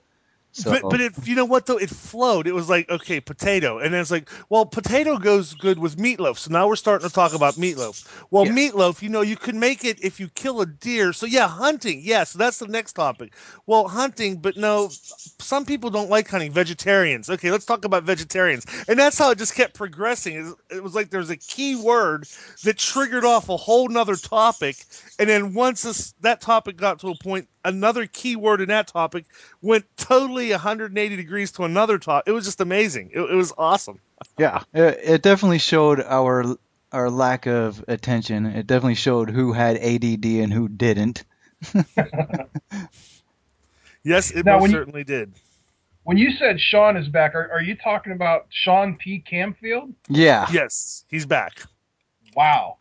But So, you know what though, it flowed. It was like, okay, potato, and then it's like, well, potato goes good with meatloaf. So now we're starting to talk about meatloaf. Well, yeah, meatloaf, you could make it if you kill a deer. So yeah, hunting. Yeah, so that's the next topic. Well, hunting, but no, some people don't like hunting. Vegetarians. Okay, let's talk about vegetarians. And that's how it just kept progressing. It was like there's a key word that triggered off a whole nother topic, and then once that topic got to a point, another key word in that topic went totally 180 degrees to another topic. It was just amazing. It was awesome. yeah. It definitely showed our lack of attention. It definitely showed who had ADD and who didn't. Yes, it Now, most certainly did. when you said Sean is back, are you talking about Sean P. Camfield? Yeah, Yes, he's back. Wow.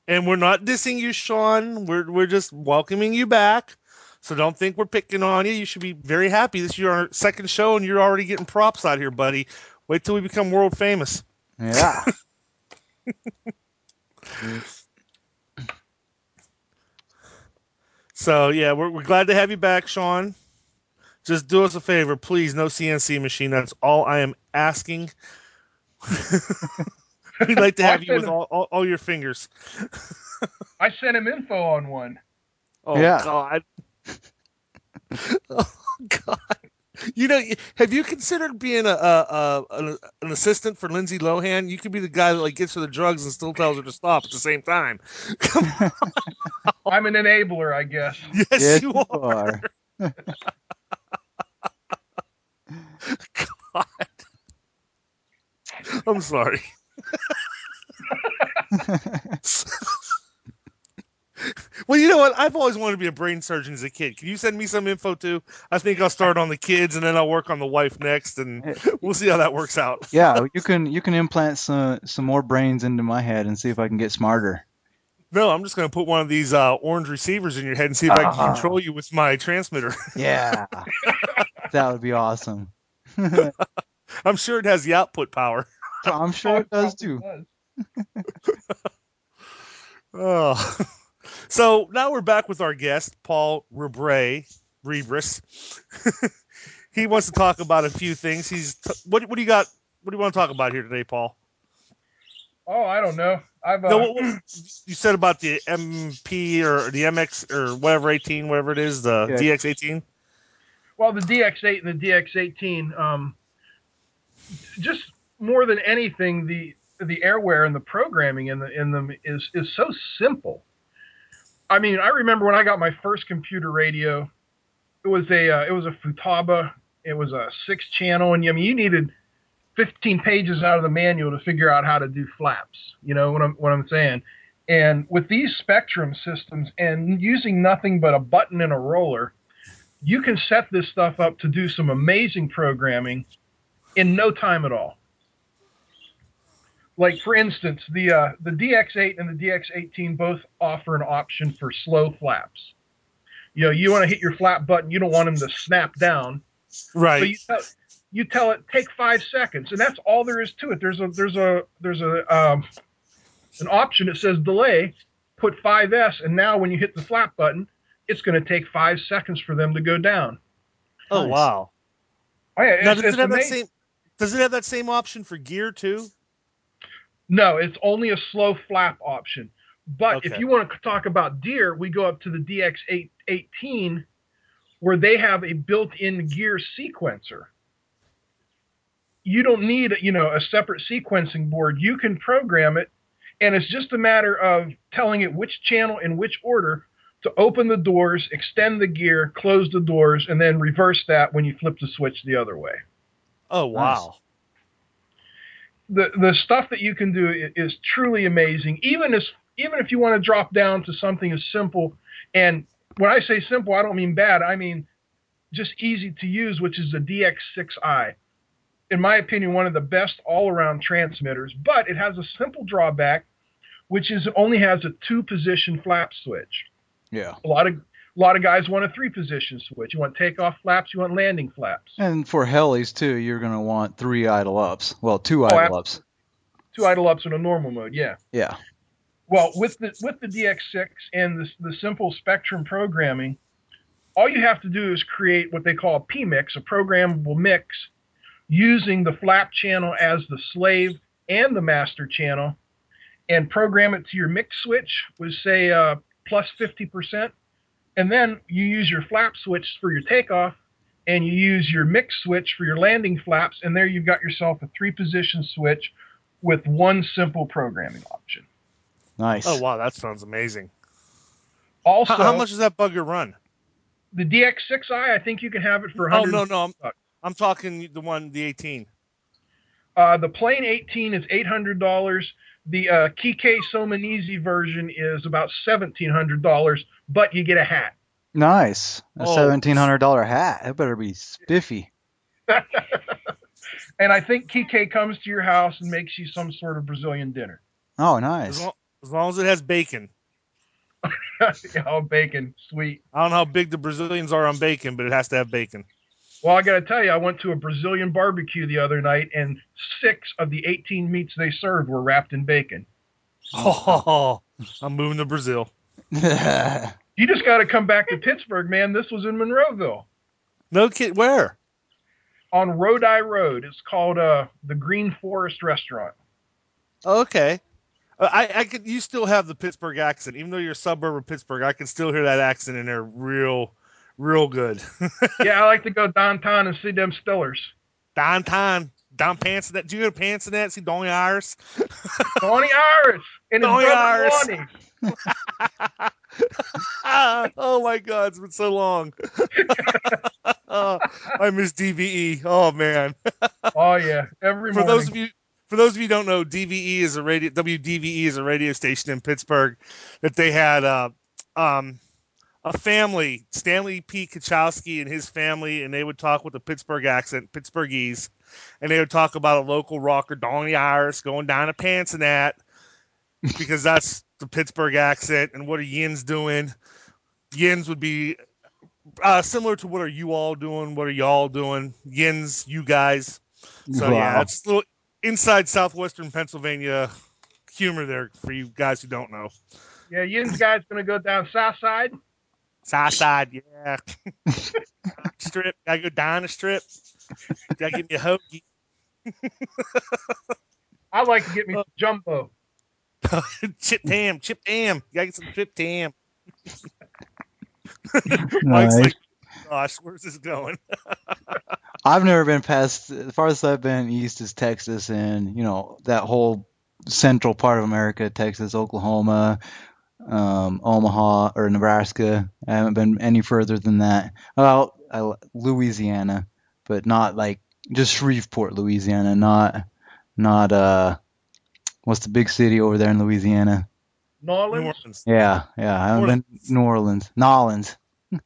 And we're not dissing you, Sean. We're just welcoming you back. So don't think we're picking on you. You should be very happy. This is your second show, and you're already getting props out here, buddy. Wait till we become world famous. yeah. So yeah, we're glad to have you back, Sean. Just do us a favor, please. No CNC machine. That's all I am asking. We'd like to Well, have you with all your fingers. I sent him info on one. Oh Yeah. God. Oh God. Have you considered being an assistant for Lindsay Lohan? You could be the guy that like gets her the drugs and still tells her to stop at the same time. Come I'm an enabler, I guess. on. Yes, Yes, you you are. are. God. I'm sorry. Well, you know what? I've always wanted to be a brain surgeon as a kid. Can you send me some info too? I think I'll start on the kids and then I'll work on the wife next, and we'll see how that works out. Yeah, you can implant some more brains into my head and see if I can get smarter. No, I'm just going to put one of these orange receivers in your head and see if I can Ah, control you with my transmitter. yeah, that would be awesome. I'm sure it has the output power. I'm Oh, sure it it does probably too. does. Oh. So now we're back with our guest, Paul Rebris. He wants to talk about a few things. What do you got? What do you want to talk about here today, Paul? Oh, I don't know. I've No, what you said about the MP or the MX or whatever 18, whatever it is, the Yeah, DX18. well, the DX8 and the DX18. Just more than anything, the airware and the programming in them is so simple. I mean, I remember when I got my first computer radio. It was a Futaba. It was a 6-channel, and I mean, you needed 15 pages out of the manual to figure out how to do flaps. You know what I'm saying? And with these Spektrum systems and using nothing but a button and a roller, you can set this stuff up to do some amazing programming in no time at all. Like, for instance, the DX8 and the DX18 both offer an option for slow flaps. You want to hit your flap button, you don't want them to snap down. So Right. you tell it, take 5 seconds, and that's all there is to it. There's an option that says delay, put 5S, and now when you hit the flap button, it's going to take 5 seconds for them to go down. Oh, Nice. wow. Oh, yeah, Now, does it's it have that amazing. same? Does it have that same option for gear too? No, it's only a slow flap option. But if Okay. you want to talk about deer, we go up to the DX18, where they have a built-in gear sequencer. You don't need, a separate sequencing board. You can program it, and it's just a matter of telling it which channel in which order to open the doors, extend the gear, close the doors, and then reverse that when you flip the switch the other way. Oh, wow. The stuff that you can do is truly amazing. Even if you want to drop down to something as simple, and when I say simple, I don't mean bad. I mean just easy to use, which is the DX6i. In my opinion, one of the best all-around transmitters, but it has a simple drawback, which is it only has a 2-position flap switch. Yeah. A lot of guys want a 3-position switch. You want takeoff flaps, you want landing flaps. And for helis too, you're gonna want 3 idle ups. Well, 2 idle ups. 2 idle ups in a normal mode, yeah. Yeah. Well, with the DX6 and the simple Spektrum programming, all you have to do is create what they call a PMix, a programmable mix, using the flap channel as the slave and the master channel, and program it to your mix switch with, say, plus 50%. And then you use your flap switch for your takeoff, and you use your mix switch for your landing flaps, and there you've got yourself a 3-position switch with one simple programming option. Nice. Oh, wow. That sounds amazing. Also, How much does that bugger run? The DX6i, I think you can have it for Oh, $100. no. I'm talking the 18. The plain 18 is $800. The Kike Somanese version is about $1,700, but you get a hat. Nice. A Oh. $1,700 hat. That better be spiffy. And I think Kike comes to your house and makes you some sort of Brazilian dinner. Oh, nice. As long as it has bacon. Oh, bacon, sweet. I don't know how big the Brazilians are on bacon, but it has to have bacon. Well, I got to tell you, I went to a Brazilian barbecue the other night, and 6 of the 18 meats they served were wrapped in bacon. Oh, I'm moving to Brazil. You just got to come back to Pittsburgh, man. This was in Monroeville. No kid. Where? On Rodi Road. It's called the Green Forest Restaurant. Okay. I could. You still have the Pittsburgh accent, even though you're a suburb of Pittsburgh. I can still hear that accent in there, real good. Yeah, I like to go downtown and see them Stillers. Downtown, down pants. That do you go to pants in that? See Donny Iris. Donny Iris and his Donny brother Iris. Lonnie. Oh my God, it's been so long. I miss DVE. Oh man. Oh yeah, every For morning. those of you who don't know, DVE is a radio. WDVE is a radio station in Pittsburgh that they had a family, Stanley P. Kachowski and his family, and they would talk with a Pittsburgh accent, Pittsburghese, and they would talk about a local rocker, Donny Iris, going down to pants and that, because that's the Pittsburgh accent. And what are yins doing? Yins would be similar to what are you all doing? What are y'all doing? Yins, you guys. So yeah, that's a little inside Southwestern Pennsylvania humor there for you guys who don't know. Yeah, Yin's guy's gonna go down South Side. South side, yeah. Strip, gotta go down the strip. Gotta get me a hoagie. I like to get me some jumbo. Chip tam. You gotta get some chip tam. Mike's Nice. like, gosh, where's this going? I've never been past, the farthest I've been east is Texas, and that whole central part of America, Texas, Oklahoma, Omaha or Nebraska. I haven't been any further than that. Well, Louisiana, but not like just Shreveport, Louisiana. Not what's the big city over there in Louisiana? New Nolans? Orleans. Yeah, I haven't been to New Orleans. Nolans.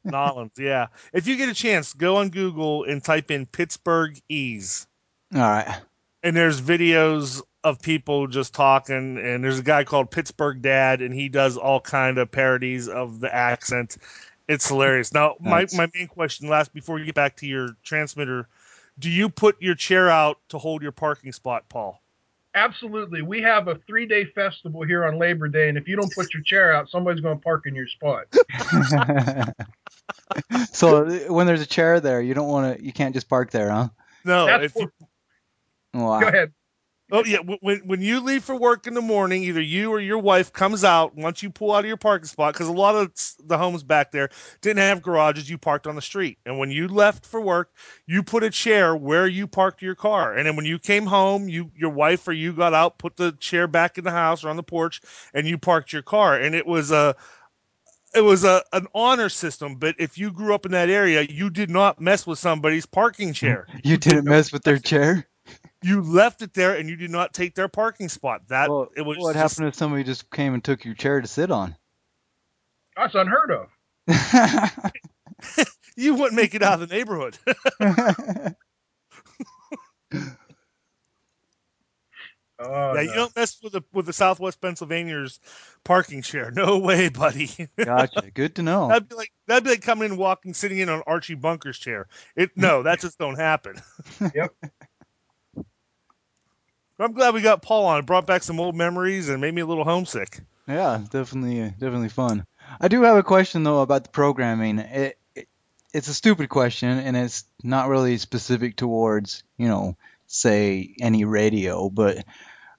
Nolans, yeah. If you get a chance, go on Google and type in Pittsburgh Ease. All right. And there's videos of people just talking, and there's a guy called Pittsburgh Dad, and he does all kind of parodies of the accent. It's hilarious. Now, my main question, last before you get back to your transmitter, do you put your chair out to hold your parking spot, Paul? Absolutely. We have a 3-day festival here on Labor Day, and if you don't put your chair out, somebody's going to park in your spot. So when there's a chair there, you can't just park there, huh? No, That's if you Wow. Go ahead. Oh yeah, when you leave for work in the morning, either you or your wife comes out once you pull out of your parking spot, because a lot of the homes back there didn't have garages. You parked on the street, and when you left for work, you put a chair where you parked your car, and then when you came home, your wife or you got out, put the chair back in the house or on the porch, and you parked your car, and it was an honor system. But if you grew up in that area, you did not mess with somebody's parking chair. You didn't mess with their chair? You left it there, and you did not take their parking spot. Well, It was what just, happened if somebody just came and took your chair to sit on? That's unheard of. you wouldn't make it out of the neighborhood. Oh, Yeah, no. you don't mess with the Southwest Pennsylvania's parking share. No way, buddy. Gotcha. Good to know. That'd be like coming in and walking, sitting in on Archie Bunker's chair. No, that just don't happen. Yep. I'm glad we got Paul on. It brought back some old memories and made me a little homesick. Yeah, definitely fun. I do have a question though about the programming. It's a stupid question, and it's not really specific towards, say any radio, but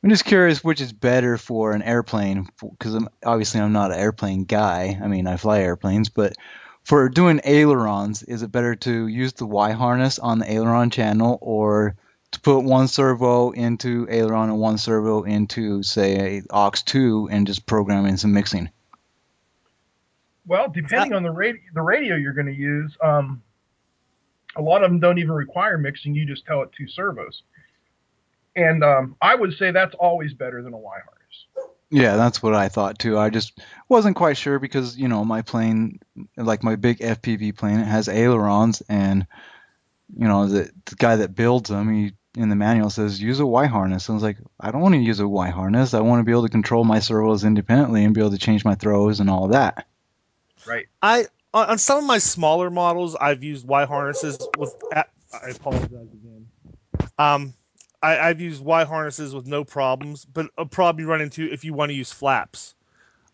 I'm just curious which is better for an airplane, because I'm not an airplane guy. I mean, I fly airplanes, but for doing ailerons, is it better to use the Y harness on the aileron channel, or to put one servo into aileron and one servo into, say, aux 2 and just program in some mixing? Well, depending on the radio you're going to use, a lot of them don't even require mixing. You just tell it 2 servos. And I would say that's always better than a Y harness. Yeah, that's what I thought too. I just wasn't quite sure because, my plane, like my big FPV plane, it has ailerons, and, the guy that builds them, he in the manual says use a Y harness. I was like, I don't want to use a Y harness. I want to be able to control my servos independently and be able to change my throws and all that. Right. On some of my smaller models, I've used Y harnesses with. I apologize again. I've used Y harnesses with no problems, but a problem you run into if you want to use flaps.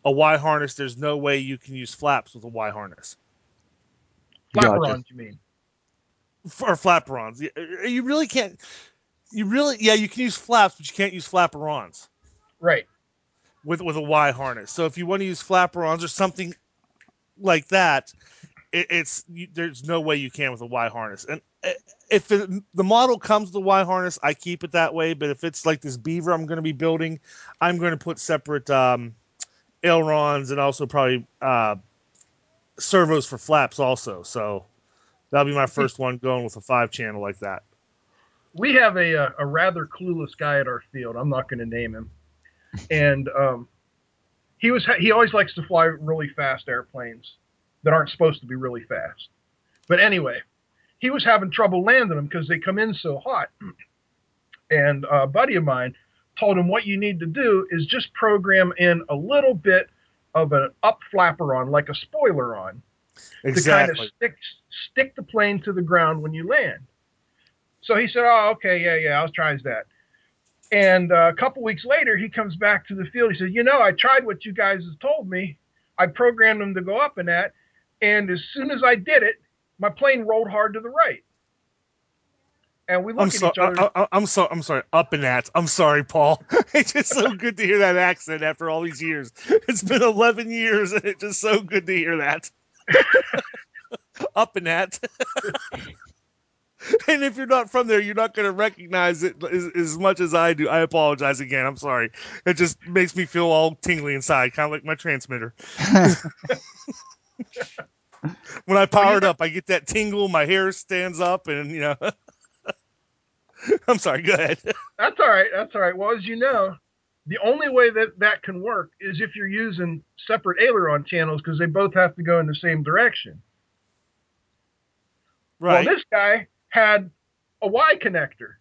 A Y harness, there's no way you can use flaps with a Y harness. Flaperons, Gotcha. you mean? Or flaperons. You really can't. You can use flaps, but you can't use flaperons. Right. With a Y harness. So if you want to use flaperons or something like that, there's no way you can with a Y harness. And if the model comes with a Y harness, I keep it that way. But if it's like this Beaver I'm going to be building, I'm going to put separate ailerons and also probably servos for flaps also. So that'll be my first one going with a 5-channel like that. We have a rather clueless guy at our field. I'm not going to name him. And he always likes to fly really fast airplanes that aren't supposed to be really fast. But anyway, he was having trouble landing them because they come in so hot. And a buddy of mine told him what you need to do is just program in a little bit of an up flapper on, like a spoiler on, Exactly. to kind of stick the plane to the ground when you land. So he said, oh, okay, yeah, I'll try that. And a couple weeks later, he comes back to the field. He said, I tried what you guys have told me. I programmed them to go up in that. And as soon as I did it, my plane rolled hard to the right. And we look at each other. I'm sorry. Up and at. I'm sorry, Paul. It's just so good to hear that accent after all these years. It's been 11 years, and it's just so good to hear that. Up and at. And if you're not from there, you're not going to recognize it as much as I do. I apologize again. I'm sorry. It just makes me feel all tingly inside, kind of like my transmitter. When I power it up, I get that tingle. My hair stands up, and I'm sorry. Go ahead. That's all right. Well, as you know, The only way that that can work is if you're using separate aileron channels because they both have to go in the same direction. Right. Well, this guy had a Y connector.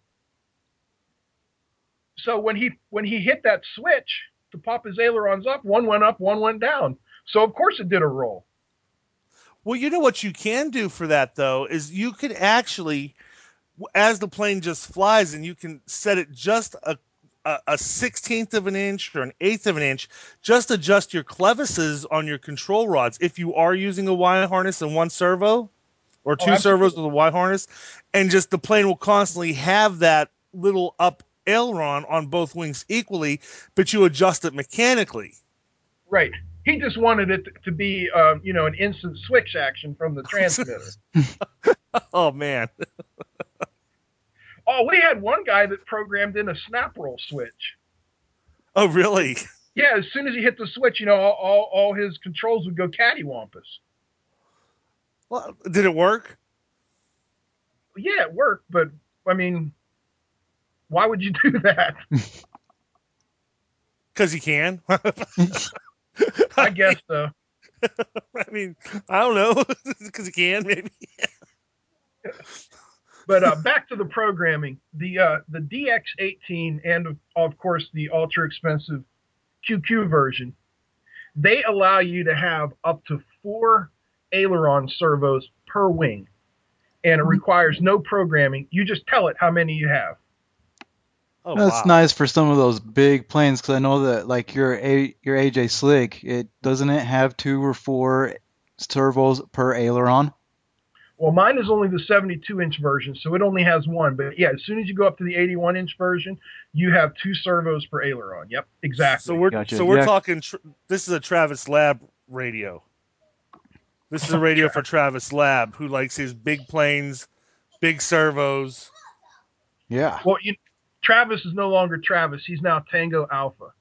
So when he hit that switch to pop his ailerons up, one went up, one went down. So of course it did a roll. Well, you know what you can do for that though is you could actually, as the plane just flies, and you can set it just a 16th of an inch or an eighth of an inch, just adjust your clevises on your control rods. If you are using a Y harness and one servo, or two servos with a Y harness, and just the plane will constantly have that little up aileron on both wings equally, but you adjust it mechanically. Right. He just wanted it to be, an instant switch action from the transmitter. Oh, man. Oh, we had one guy that programmed in a snap roll switch. Oh, really? Yeah, as soon as he hit the switch, all his controls would go cattywampus. Well, did it work? Yeah, it worked, but I mean, why would you do that? Because you can. I guess so. I mean, I don't know. Because you can, maybe. But back to the programming, the DX18 and of course the ultra expensive QQ version, they allow you to have up to 4 aileron servos per wing, and it requires no programming. You just tell it how many you have. Oh, that's nice for some of those big planes, because I know that like your AJ Slick, doesn't it have 2 or 4 servos per aileron? Well, mine is only the 72-inch version, so it only has 1. But yeah, as soon as you go up to the 81-inch version, you have 2 servos per aileron. Yep, exactly. So we're talking. This is a Travis Lab radio. This is a radio for Travis Lab, who likes his big planes, big servos. Yeah. Well, Travis is no longer Travis. He's now Tango Alpha.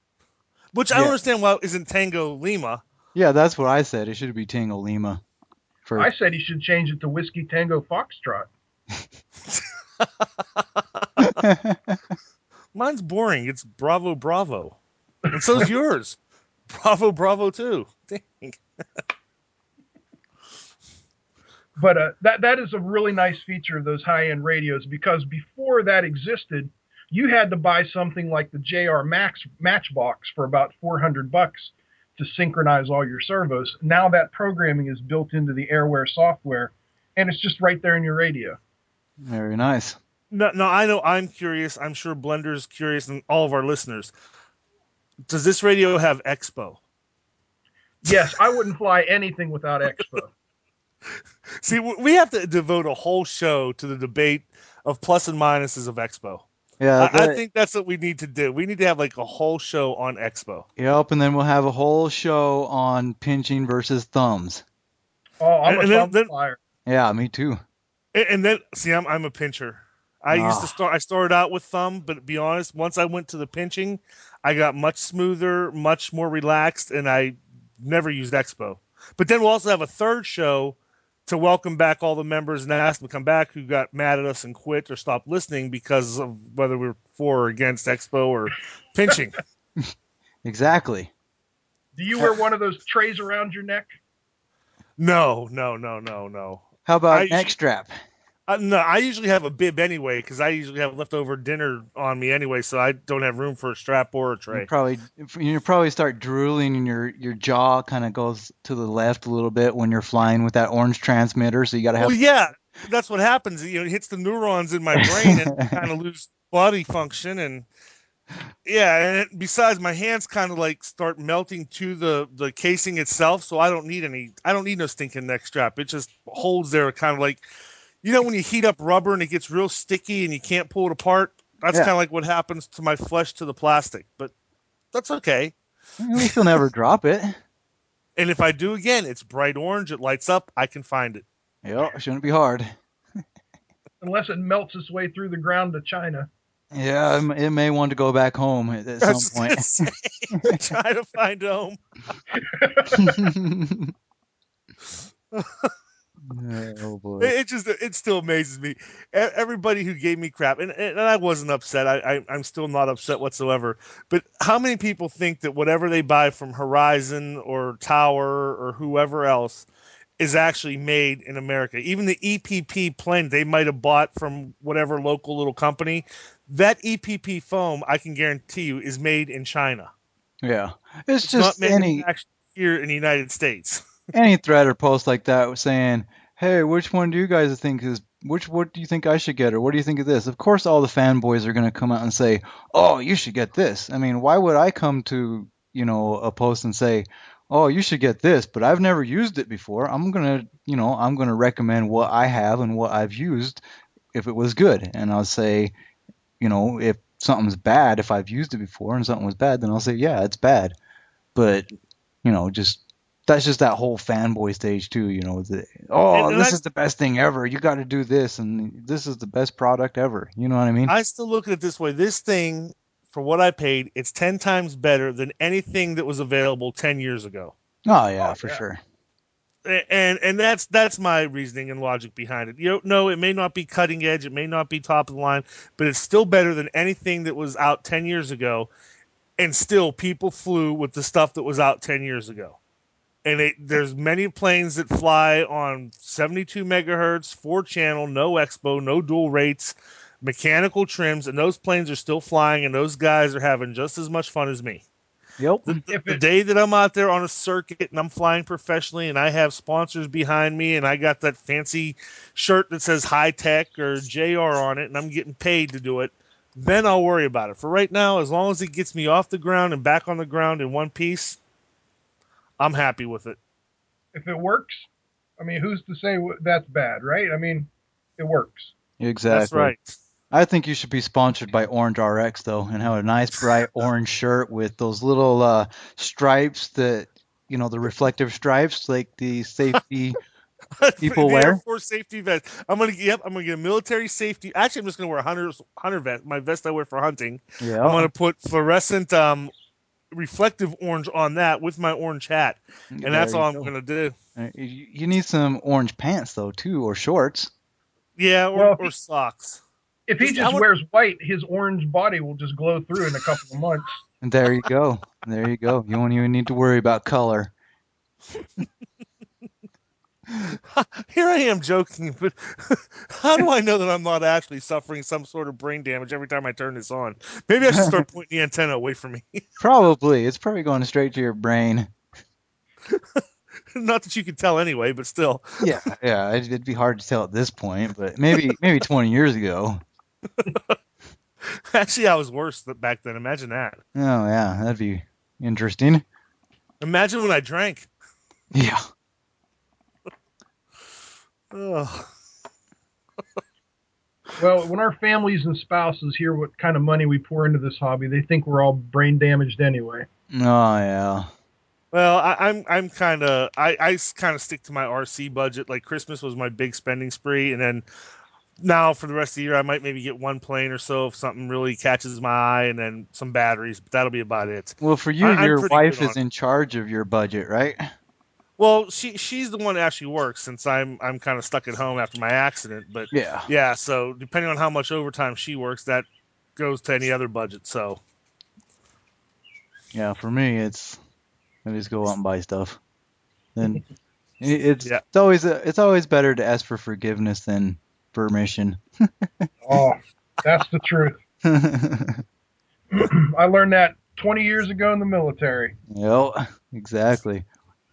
Which I don't understand why isn't Tango Lima. Yeah, that's what I said. It should be Tango Lima. I said he should change it to Whiskey Tango Foxtrot. Mine's boring. It's Bravo Bravo. And so's yours. Bravo Bravo too. Dang. But that is a really nice feature of those high-end radios, because before that existed, you had to buy something like the JR Matchbox for about $400 to synchronize all your servos. Now that programming is built into the Airware software, and it's just right there in your radio. Very nice. No, I know I'm curious. I'm sure Blender's curious, and all of our listeners. Does this radio have Expo? Yes, I wouldn't fly anything without Expo. See, we have to devote a whole show to the debate of plus and minuses of Expo. Yeah, I think that's what we need to do. We need to have like a whole show on Expo. Yep, and then we'll have a whole show on pinching versus thumbs. Oh, I'm a thumb flyer. Yeah, me too. And then, see, I'm a pincher. I started out with thumb, but to be honest, once I went to the pinching, I got much smoother, much more relaxed, and I never used Expo. But then we'll also have a third show to welcome back all the members and ask them to come back who got mad at us and quit or stopped listening because of whether we're for or against Expo or pinching. Exactly. Do you wear one of those trays around your neck? No. How about neck strap? No, I usually have a bib anyway because I usually have leftover dinner on me anyway, so I don't have room for a strap or a tray. You probably start drooling and your jaw kind of goes to the left a little bit when you're flying with that orange transmitter, so you got to have... Well, yeah, that's what happens. It hits the neurons in my brain and kind of lose body function. And yeah, and besides, my hands kind of like start melting to the casing itself, so I don't need no stinking neck strap. It just holds there kind of like... when you heat up rubber and it gets real sticky and you can't pull it apart, that's kind of like what happens to my flesh to the plastic. But that's okay. At least you'll never drop it. And if I do again, it's bright orange. It lights up. I can find it. Yep, shouldn't be hard. Unless it melts its way through the ground to China. Yeah, it may want to go back home at some point. Try to find home. Oh boy. It still amazes me. Everybody who gave me crap, and I wasn't upset. I'm still not upset whatsoever. But how many people think that whatever they buy from Horizon or Tower or whoever else is actually made in America? Even the EPP plane they might have bought from whatever local little company, that EPP foam, I can guarantee you, is made in China. Yeah. It's It's not just manufactured here in the United States. any thread or post like that saying, "Hey, which one do you guys think is what do you think I should get or what do you think of this?" Of course all the fanboys are going to come out and say, "Oh, you should get this." I mean, why would I come to, a post and say, "Oh, you should get this," but I've never used it before. I'm going to recommend what I have and what I've used if it was good. And I'll say, if something's bad, if I've used it before and something was bad, then I'll say, "Yeah, it's bad." But just that's just that whole fanboy stage too. And, Oh, and this I is the best thing ever. You got to do this, and this is the best product ever. You know what I mean? I still look at it this way. This thing, for what I paid, it's 10 times better than anything that was available 10 years ago. Oh yeah, Oh for yeah. sure. And that's my reasoning and logic behind it. No, it may not be cutting edge, it may not be top of the line, but it's still better than anything that was out 10 years ago. And still, people flew with the stuff that was out 10 years ago. And there's many planes that fly on 72 megahertz, 4 channel, no expo, no dual rates, mechanical trims, and those planes are still flying, and those guys are having just as much fun as me. Yep. If The it day that I'm out there on a circuit and I'm flying professionally and I have sponsors behind me and I got that fancy shirt that says high tech or JR on it and I'm getting paid to do it, then I'll worry about it. For right now, as long as it gets me off the ground and back on the ground in one piece, I'm happy with it. if it works, I mean, who's to say that's bad, right? I mean, it works. That's Exactly. right. I think you should be sponsored by Orange RX though, and have a nice bright orange shirt with those little stripes that the reflective stripes like the safety people The Air wear. Force safety vest. I'm gonna get a military safety. Actually, I'm just gonna wear a hunter vest, my vest I wear for hunting. I'm Yeah. gonna put fluorescent reflective orange on that with my orange hat, and There that's you all I'm go. gonna do. You need some orange pants though too, or shorts. Yeah, Well, or socks. if he Just I just want. wears white, his orange body will just glow through in a couple of months. And there you go. There you go. You won't even need to worry about color. Here I am joking, but how do I know that I'm not actually suffering some sort of brain damage every time I turn this on? Maybe I should start pointing the antenna away from me. Probably. It's probably going straight to your brain. Not that you can tell anyway, but still. Yeah, yeah. It'd be hard to tell at this point, but maybe 20 years ago. Actually, I was worse back then. Imagine that. Oh yeah, that'd be interesting. Imagine when I drank. Yeah. Ugh. Well, when our families and spouses hear what kind of money we pour into this hobby, they think we're all brain damaged anyway. Oh yeah. Well, I'm kind of I kind of stick to my RC budget. Like Christmas was my big spending spree, and then now for the rest of the year, I might maybe get one plane or so if something really catches my eye, and then some batteries. But that'll be about it. Well, for you, I'm your pretty good wife on is it. in charge of your budget, right? Well, she's the one that actually works since I'm kind of stuck at home after my accident. But Yeah. yeah, so depending on how much overtime she works, that goes to any other budget. So Yeah, for me, I just go out and buy stuff. Then it's yeah, it's always it's always better to ask for forgiveness than permission. Oh, that's the truth. I learned that 20 years ago in the military. Yep, exactly.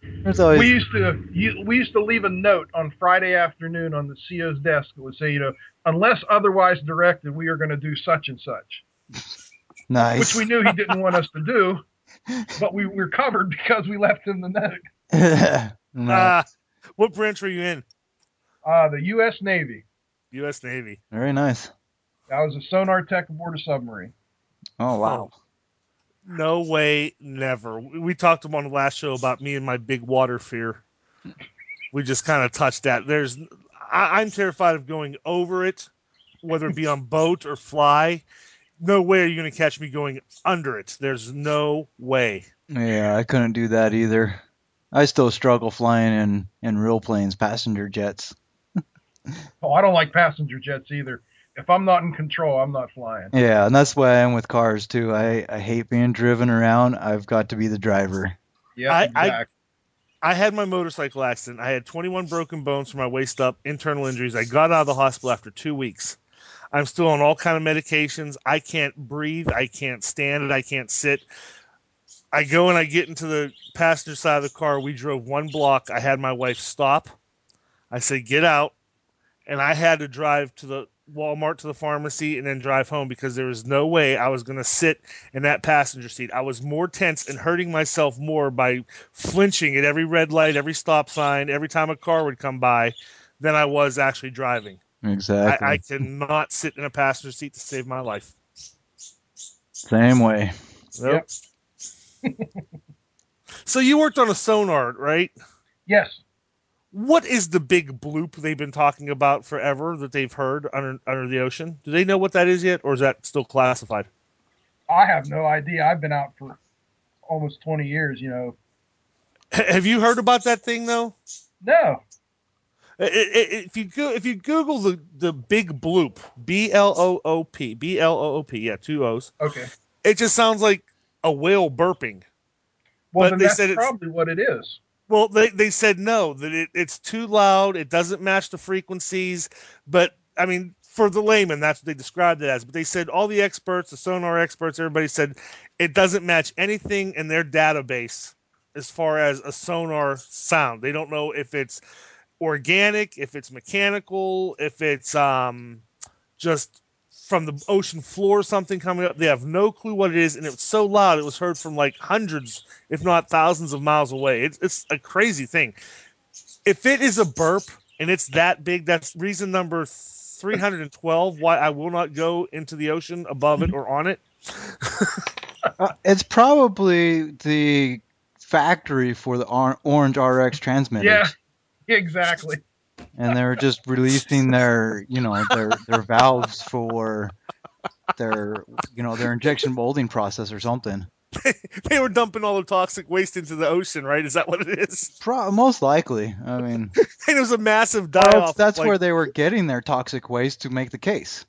There's We always used to leave a note on Friday afternoon on the CO's desk that would say, unless otherwise directed, we are going to do such and such, which nice. we knew he didn't want us to do, but we were covered because we left him the note. Nice. what branch were you in? The U.S. Navy. U.S. Navy. Very nice. I was a sonar tech aboard a submarine. Oh wow. Oh, no way, never. We talked on the last show about me and my big water fear. We just kind of touched that. I'm terrified of going over it, whether it be on boat or fly. No way are you going to catch me going under it. There's no way. Yeah, I couldn't do that either. I still struggle flying in real planes, passenger jets. Oh, I don't like passenger jets either. If I'm not in control, I'm not flying. Yeah, and that's why I am with cars too. I hate being driven around. I've got to be the driver. Yep, I, I exactly. I had my motorcycle accident. I had 21 broken bones from my waist up, internal injuries. I got out of the hospital after 2 weeks. I'm still on all kind of medications. I can't breathe. I can't stand it. I can't sit. I go and I get into the passenger side of the car. We drove 1 block. I had my wife stop. I said, get out. And I had to drive to the Walmart to the pharmacy and then drive home because there was no way I was going to sit in that passenger seat. I was more tense and hurting myself more by flinching at every red light, every stop sign, every time a car would come by than I was actually driving. I Exactly. cannot sit in a passenger seat to save my life. Same way. Nope. Yep. So you worked on a sonar, right? Yes. What is the big bloop they've been talking about forever that they've heard under the ocean? Do they know what that is yet, or is that still classified? I have no idea. I've been out for almost 20 years, Have you heard about that thing though? No. If you Google the big bloop, BLOOP, yeah, two O's. Okay. It just sounds like a whale burping. Well, But then they that's said it's probably what it is. well, they said no, that it's too loud, it doesn't match the frequencies. But I mean, for the layman, that's what they described it as. But they said all the experts, the sonar experts, everybody said it doesn't match anything in their database as far as a sonar sound. They don't know if it's organic, if it's mechanical, if it's just from the ocean floor something coming up. They have no clue what it is, and it was so loud it was heard from like hundreds, if not thousands of miles away. It's a crazy thing. If it is a burp and it's that big, that's reason number 312 why I will not go into the ocean above it or on it. It's probably the factory for the Orange RX Yeah, transmitters, exactly. and they're just releasing their valves for their injection molding process or something. They were dumping all the toxic waste into the ocean, right? Is that what it is? Most likely. I mean, And it was a massive or die else off. that's Like where they were getting their toxic waste to make the case.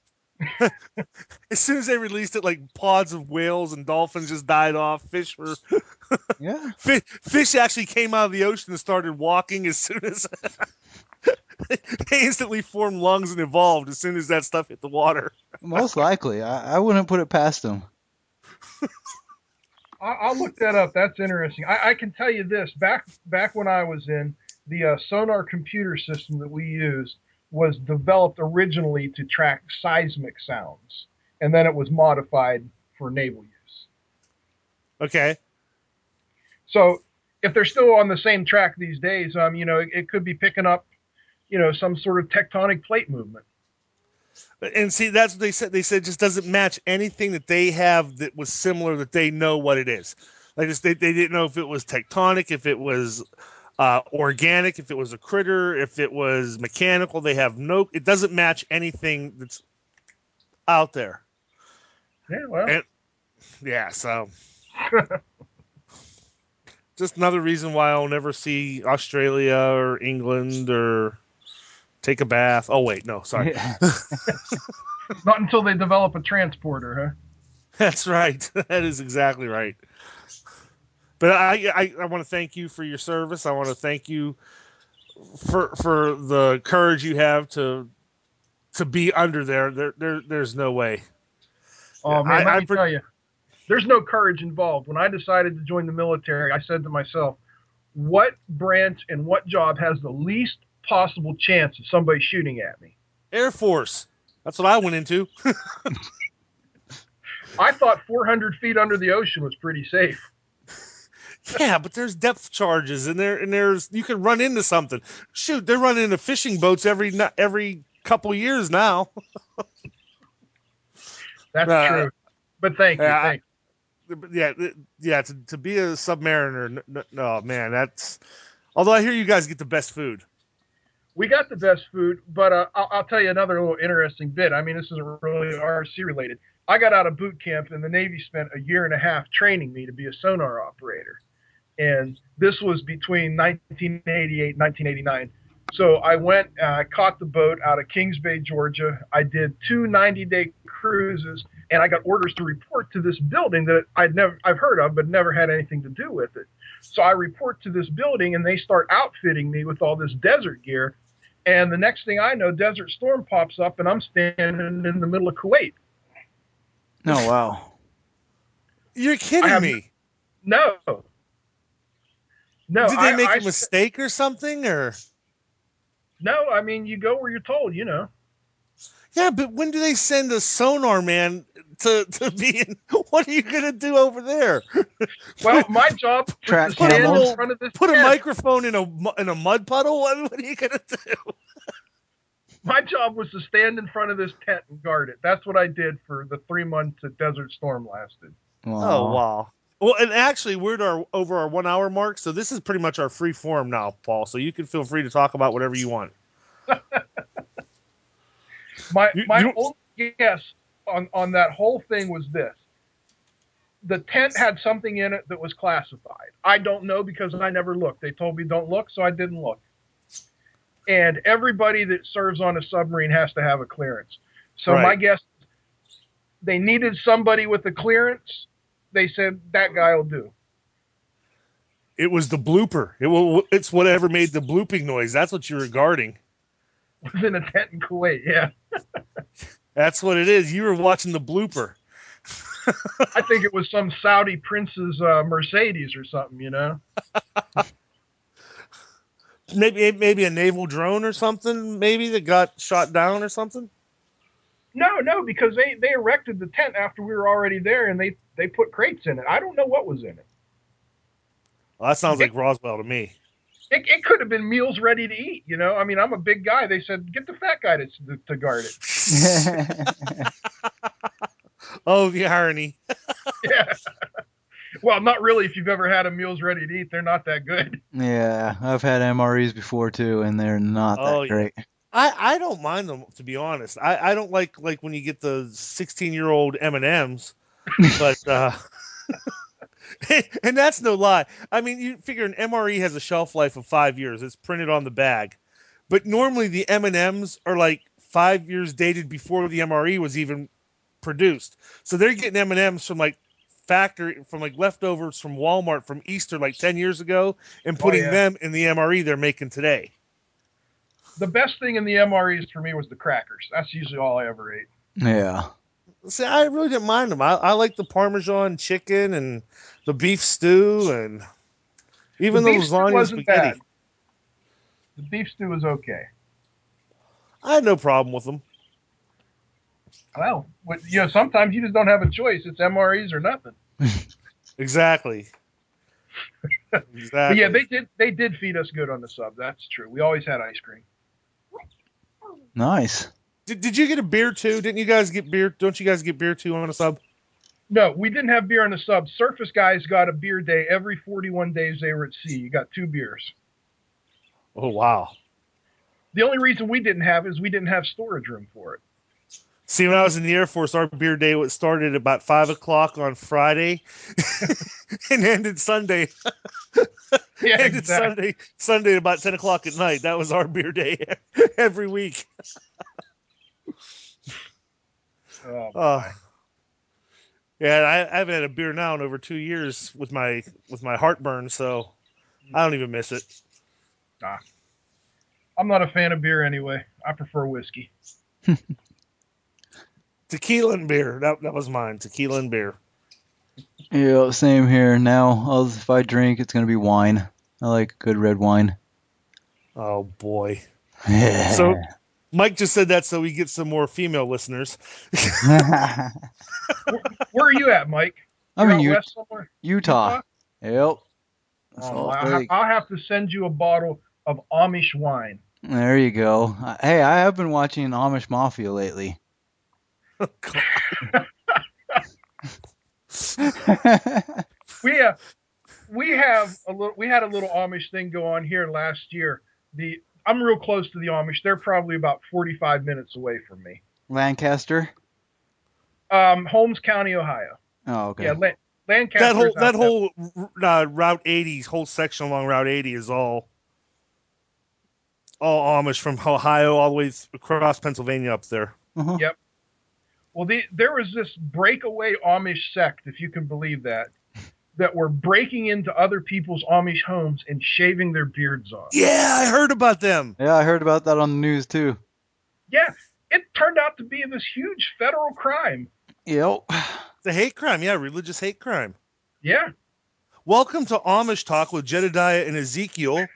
as soon as they released it, like pods of whales and dolphins just died off. Yeah, Fish actually came out of the ocean and started walking as soon as they instantly formed lungs and evolved as soon as that stuff hit the water. most likely. I wouldn't put it past them. I'll look that up. That's interesting. I can tell you this. Back when I was in, the sonar computer system that we used was developed originally to track seismic sounds, and then it was modified for naval use. Okay. So if they're still on the same track these days, it could be picking up, some sort of tectonic plate movement. And see, that's what they said. They said it just doesn't match anything that they have that was similar that they know what it is. Like they didn't know if it was tectonic, if it was organic, if it was a critter, if it was mechanical. They have no. It doesn't match anything that's out there. Yeah, well, And yeah, so just another reason why I'll never see Australia or England or take a bath. Oh wait, no, sorry. Yeah. not until they develop a transporter, That's right. That is exactly right. But I want to thank you for your service. I want to thank you for the courage you have to be under there. There's no way. huh? Yeah, Oh man, let me tell you, there's no courage involved. When I decided to join the military, I said to myself, what branch and what job has the least possible chance of somebody shooting at me? Air Force. That's what I went into. I thought 400 feet under the ocean was pretty safe. Yeah, but there's depth charges and there's you can run into something. Shoot, they're running into fishing boats every couple years now. That's true. But thank you. Yeah, Thank yeah. To be a submariner, no man. That's although I hear you guys get the best food. We got the best food, but I'll tell you another little interesting bit. I mean, this isn't really RC related. I got out of boot camp, and the Navy spent a year and a half training me to be a sonar operator. And this was between 1988 and 1989. So I went, I caught the boat out of Kings Bay, Georgia. I did 2 90-day cruises, and I got orders to report to this building that I've heard of, but never had anything to do with it. So I report to this building, and they start outfitting me with all this desert gear. And the next thing I know, Desert Storm pops up, and I'm standing in the middle of Kuwait. Oh, wow. You're kidding me. No. Did they make a mistake or something, or? No, I mean, you go where you're told, you know. Yeah, but when do they send a sonar man to be in? What are you going to do over there? Well, my job was Track to stand camels. in front of this Put a tent. microphone in a mud puddle? What are you going to do? My job was to stand in front of this tent and guard it. That's what I did for the 3 months that Desert Storm lasted. Wow. Oh, wow. Well, and actually, we're over our 1 hour mark, so this is pretty much our free form now, Paul. So you can feel free to talk about whatever you want. My only guess on that whole thing was this. The tent had something in it that was classified. I don't know because I never looked. They told me don't look, so I didn't look. And everybody that serves on a submarine has to have a clearance. So Right. my guess, they needed somebody with a clearance. They said that guy will do. It was the blooper. It's whatever made the blooping noise. That's what you were guarding. Was in a tent in Kuwait, yeah. That's what it is. You were watching the blooper. I think it was some Saudi prince's Mercedes or something, you know. Maybe a naval drone or something. Maybe that got shot down or something. No, because they erected the tent after we were already there, and they put crates in it. I don't know what was in it. Well, that sounds like Roswell to me. It could have been meals ready to eat, you know. I mean, I'm a big guy. They said get the fat guy to guard it. Oh, the irony. Yeah. Well, not really. If you've ever had a meals ready to eat, they're not that good. Yeah, I've had MREs before too, and they're not that great. I don't mind them, to be honest. I don't like when you get the 16-year-old M&Ms, but and that's no lie. I mean, you figure an MRE has a shelf life of 5 years. It's printed on the bag, but normally the M&Ms are like 5 years dated before the MRE was even produced. So they're getting M&Ms from like factory, from like leftovers from Walmart from Easter like 10 years ago, and putting them in the MRE they're making today. The best thing in the MREs for me was the crackers. That's usually all I ever ate. Yeah. See, I really didn't mind them. I like the Parmesan chicken and the beef stew, and even the lasagna and spaghetti. Bad. The beef stew was okay. I had no problem with them. Well, you know, sometimes you just don't have a choice. It's MREs or nothing. Exactly. Exactly. But yeah, they did feed us good on the sub. That's true. We always had ice cream. Nice. Did you get a beer too? Didn't you guys get beer? Don't you guys get beer too on a sub? No, we didn't have beer on the sub. Surface guys got a beer day every 41 days they were at sea. You got 2 beers. Oh, wow. The only reason we didn't have is we didn't have storage room for it. See, when I was in the Air Force, our beer day started at about 5 o'clock on Friday and ended Sunday. Yeah, ended exactly. Sunday at about 10 o'clock at night. That was our beer day every week. Yeah, I haven't had a beer now in over 2 years with my heartburn, so I don't even miss it. Nah. I'm not a fan of beer anyway. I prefer whiskey. Tequila and beer. That was mine. Tequila and beer. Yeah, same here. Now, if I drink, it's going to be wine. I like good red wine. Oh, boy. So, Mike just said that so we get some more female listeners. Where are you at, Mike? I'm in west somewhere? Utah. Yep. I'll have to send you a bottle of Amish wine. There you go. Hey, I have been watching Amish Mafia lately. Oh, we had a little Amish thing go on here last year. I'm real close to the Amish. They're probably about 45 minutes away from me. Lancaster? Holmes County, Ohio. Oh, okay. Yeah, Lancaster's that out that. whole Route 80, whole section along Route 80 is all Amish from Ohio all the way across Pennsylvania up there. Uh-huh. Yep. Well, there was this breakaway Amish sect, if you can believe that were breaking into other people's Amish homes and shaving their beards off. Yeah, I heard about them. Yeah, I heard about that on the news too. Yeah, it turned out to be this huge federal crime. Yep. It's a hate crime. Yeah, religious hate crime. Yeah. Welcome to Amish Talk with Jedediah and Ezekiel.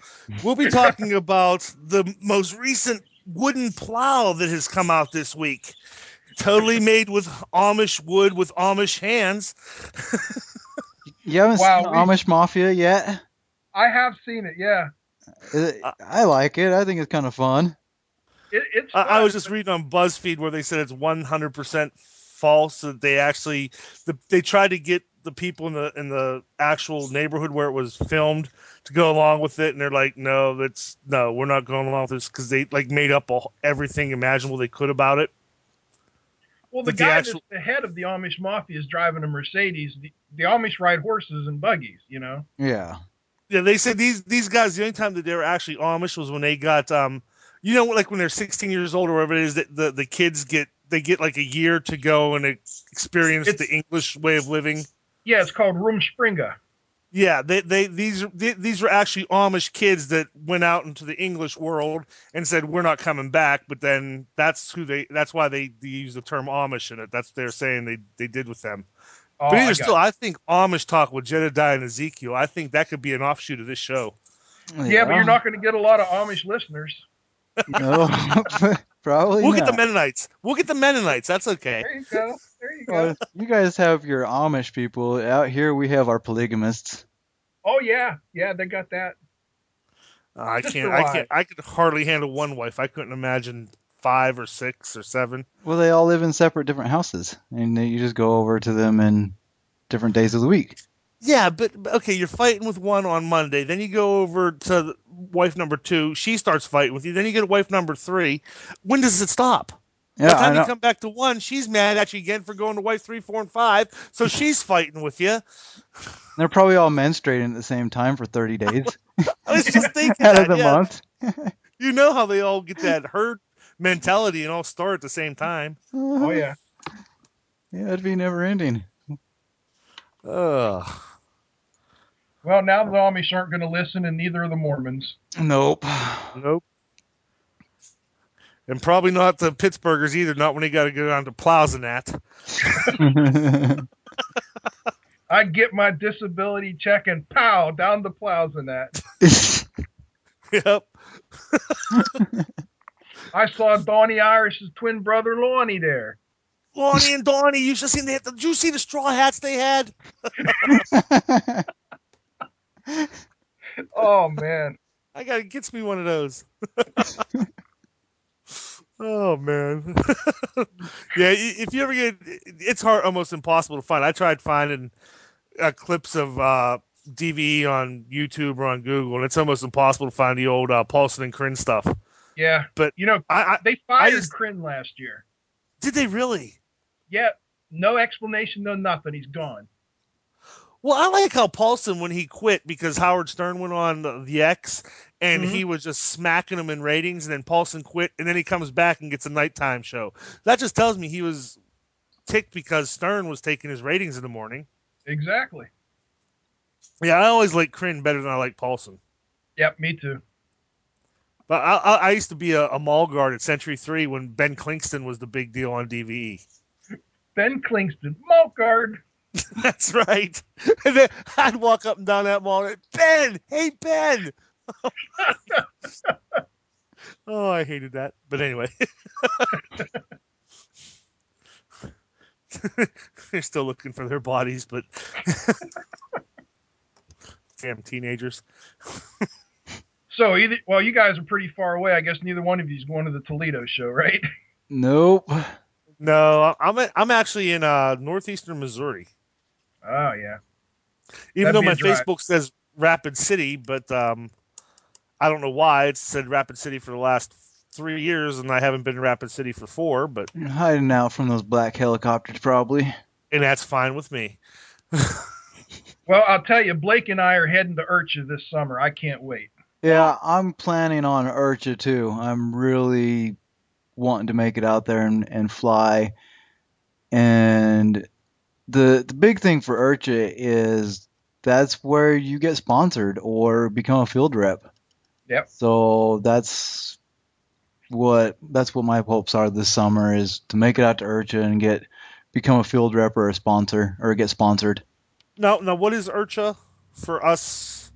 We'll be talking about the most recent wooden plow that has come out this week. Totally made with Amish wood with Amish hands. You haven't Wow, seen Amish Mafia yet? I have seen it, yeah. I like it. I think it's kind of fun. It's fun, I was just reading on BuzzFeed where they said it's 100% false. That they actually they tried to get the people in the actual neighborhood where it was filmed to go along with it, and they're like, no, we're not going along with this because they like made up everything imaginable they could about it. Well, the guy that's the head of the Amish Mafia is driving a Mercedes. The Amish ride horses and buggies, you know? Yeah. Yeah, they said these guys, the only time that they were actually Amish was when they got, you know, like when they're 16 years old or whatever it is, that the kids get like a year to go and experience the English way of living. Yeah, it's called Rumspringa. Yeah, these were actually Amish kids that went out into the English world and said we're not coming back. But then that's why they use the term Amish in it. That's what they're saying they did with them. Oh, but either still, I think Amish Talk with Jedediah and Ezekiel. I think that could be an offshoot of this show. Yeah, but you're not going to get a lot of Amish listeners. No, probably we'll not. get the Mennonites. We'll get the Mennonites. That's okay. There you go. There you go. Well, you guys have your Amish people. Out here we have our polygamists. Oh yeah, they got that. I could hardly handle one wife. I couldn't imagine 5 or 6 or 7. Well, they all live in separate different houses, and you just go over to them in different days of the week. Yeah, but okay, you're fighting with one on Monday, then you go over to wife number 2. She starts fighting with you. Then you get wife number 3. When does it stop? Yeah, By the time you come back to 1, she's mad at you again for going to wife 3, 4, and 5. So she's fighting with you. They're probably all menstruating at the same time for 30 days. I was just thinking out of the month. You know how they all get that herd mentality and all start at the same time. Oh yeah. Yeah, it'd be never ending. Ugh. Well, now the Amish aren't going to listen, and neither are the Mormons. Nope. And probably not the Pittsburghers either, not when they got to go down to plows and that. I get my disability check and pow, down the plows and that. Yep. I saw Donnie Irish's twin brother Lonnie there. Lonnie and Donnie, you should have seen did you see the straw hats they had? Oh man. It gets me one of those. Oh man. Yeah, if you ever it's hard, almost impossible to find. I tried finding clips of DVE on YouTube or on Google, and it's almost impossible to find the old Paulson and Crin stuff. Yeah, but you know, they fired Crin last year. Did they really? Yeah, no explanation, no nothing. He's gone. Well, I like how Paulson, when he quit because Howard Stern went on the X and he was just smacking him in ratings, and then Paulson quit, and then he comes back and gets a nighttime show. That just tells me he was ticked because Stern was taking his ratings in the morning. Exactly. Yeah, I always like Crin better than I like Paulson. Yep, me too. But I used to be a mall guard at Century 3 when Ben Clinkston was the big deal on DVE. Ben Clinkston, mall guard. That's right. And then I'd walk up and down that mall and Ben, hey Ben. Oh, I hated that. But anyway. They're still looking for their bodies, but damn teenagers. So you guys are pretty far away. I guess neither one of you is going to the Toledo show, right? Nope. No, I'm actually in northeastern Missouri. Oh yeah. Even though my Facebook says Rapid City, but I don't know why it said Rapid City for the last 3 years, and I haven't been in Rapid City for 4. But you're hiding out from those black helicopters, probably. And that's fine with me. Well, I'll tell you, Blake and I are heading to Urcha this summer. I can't wait. Yeah, I'm planning on Urcha too. I'm really wanting to make it out there and fly. And the big thing for Urcha is that's where you get sponsored or become a field rep. Yep. So that's what my hopes are this summer is to make it out to Urcha and become a field rep or a sponsor or get sponsored. Now, what is IRCHA for us?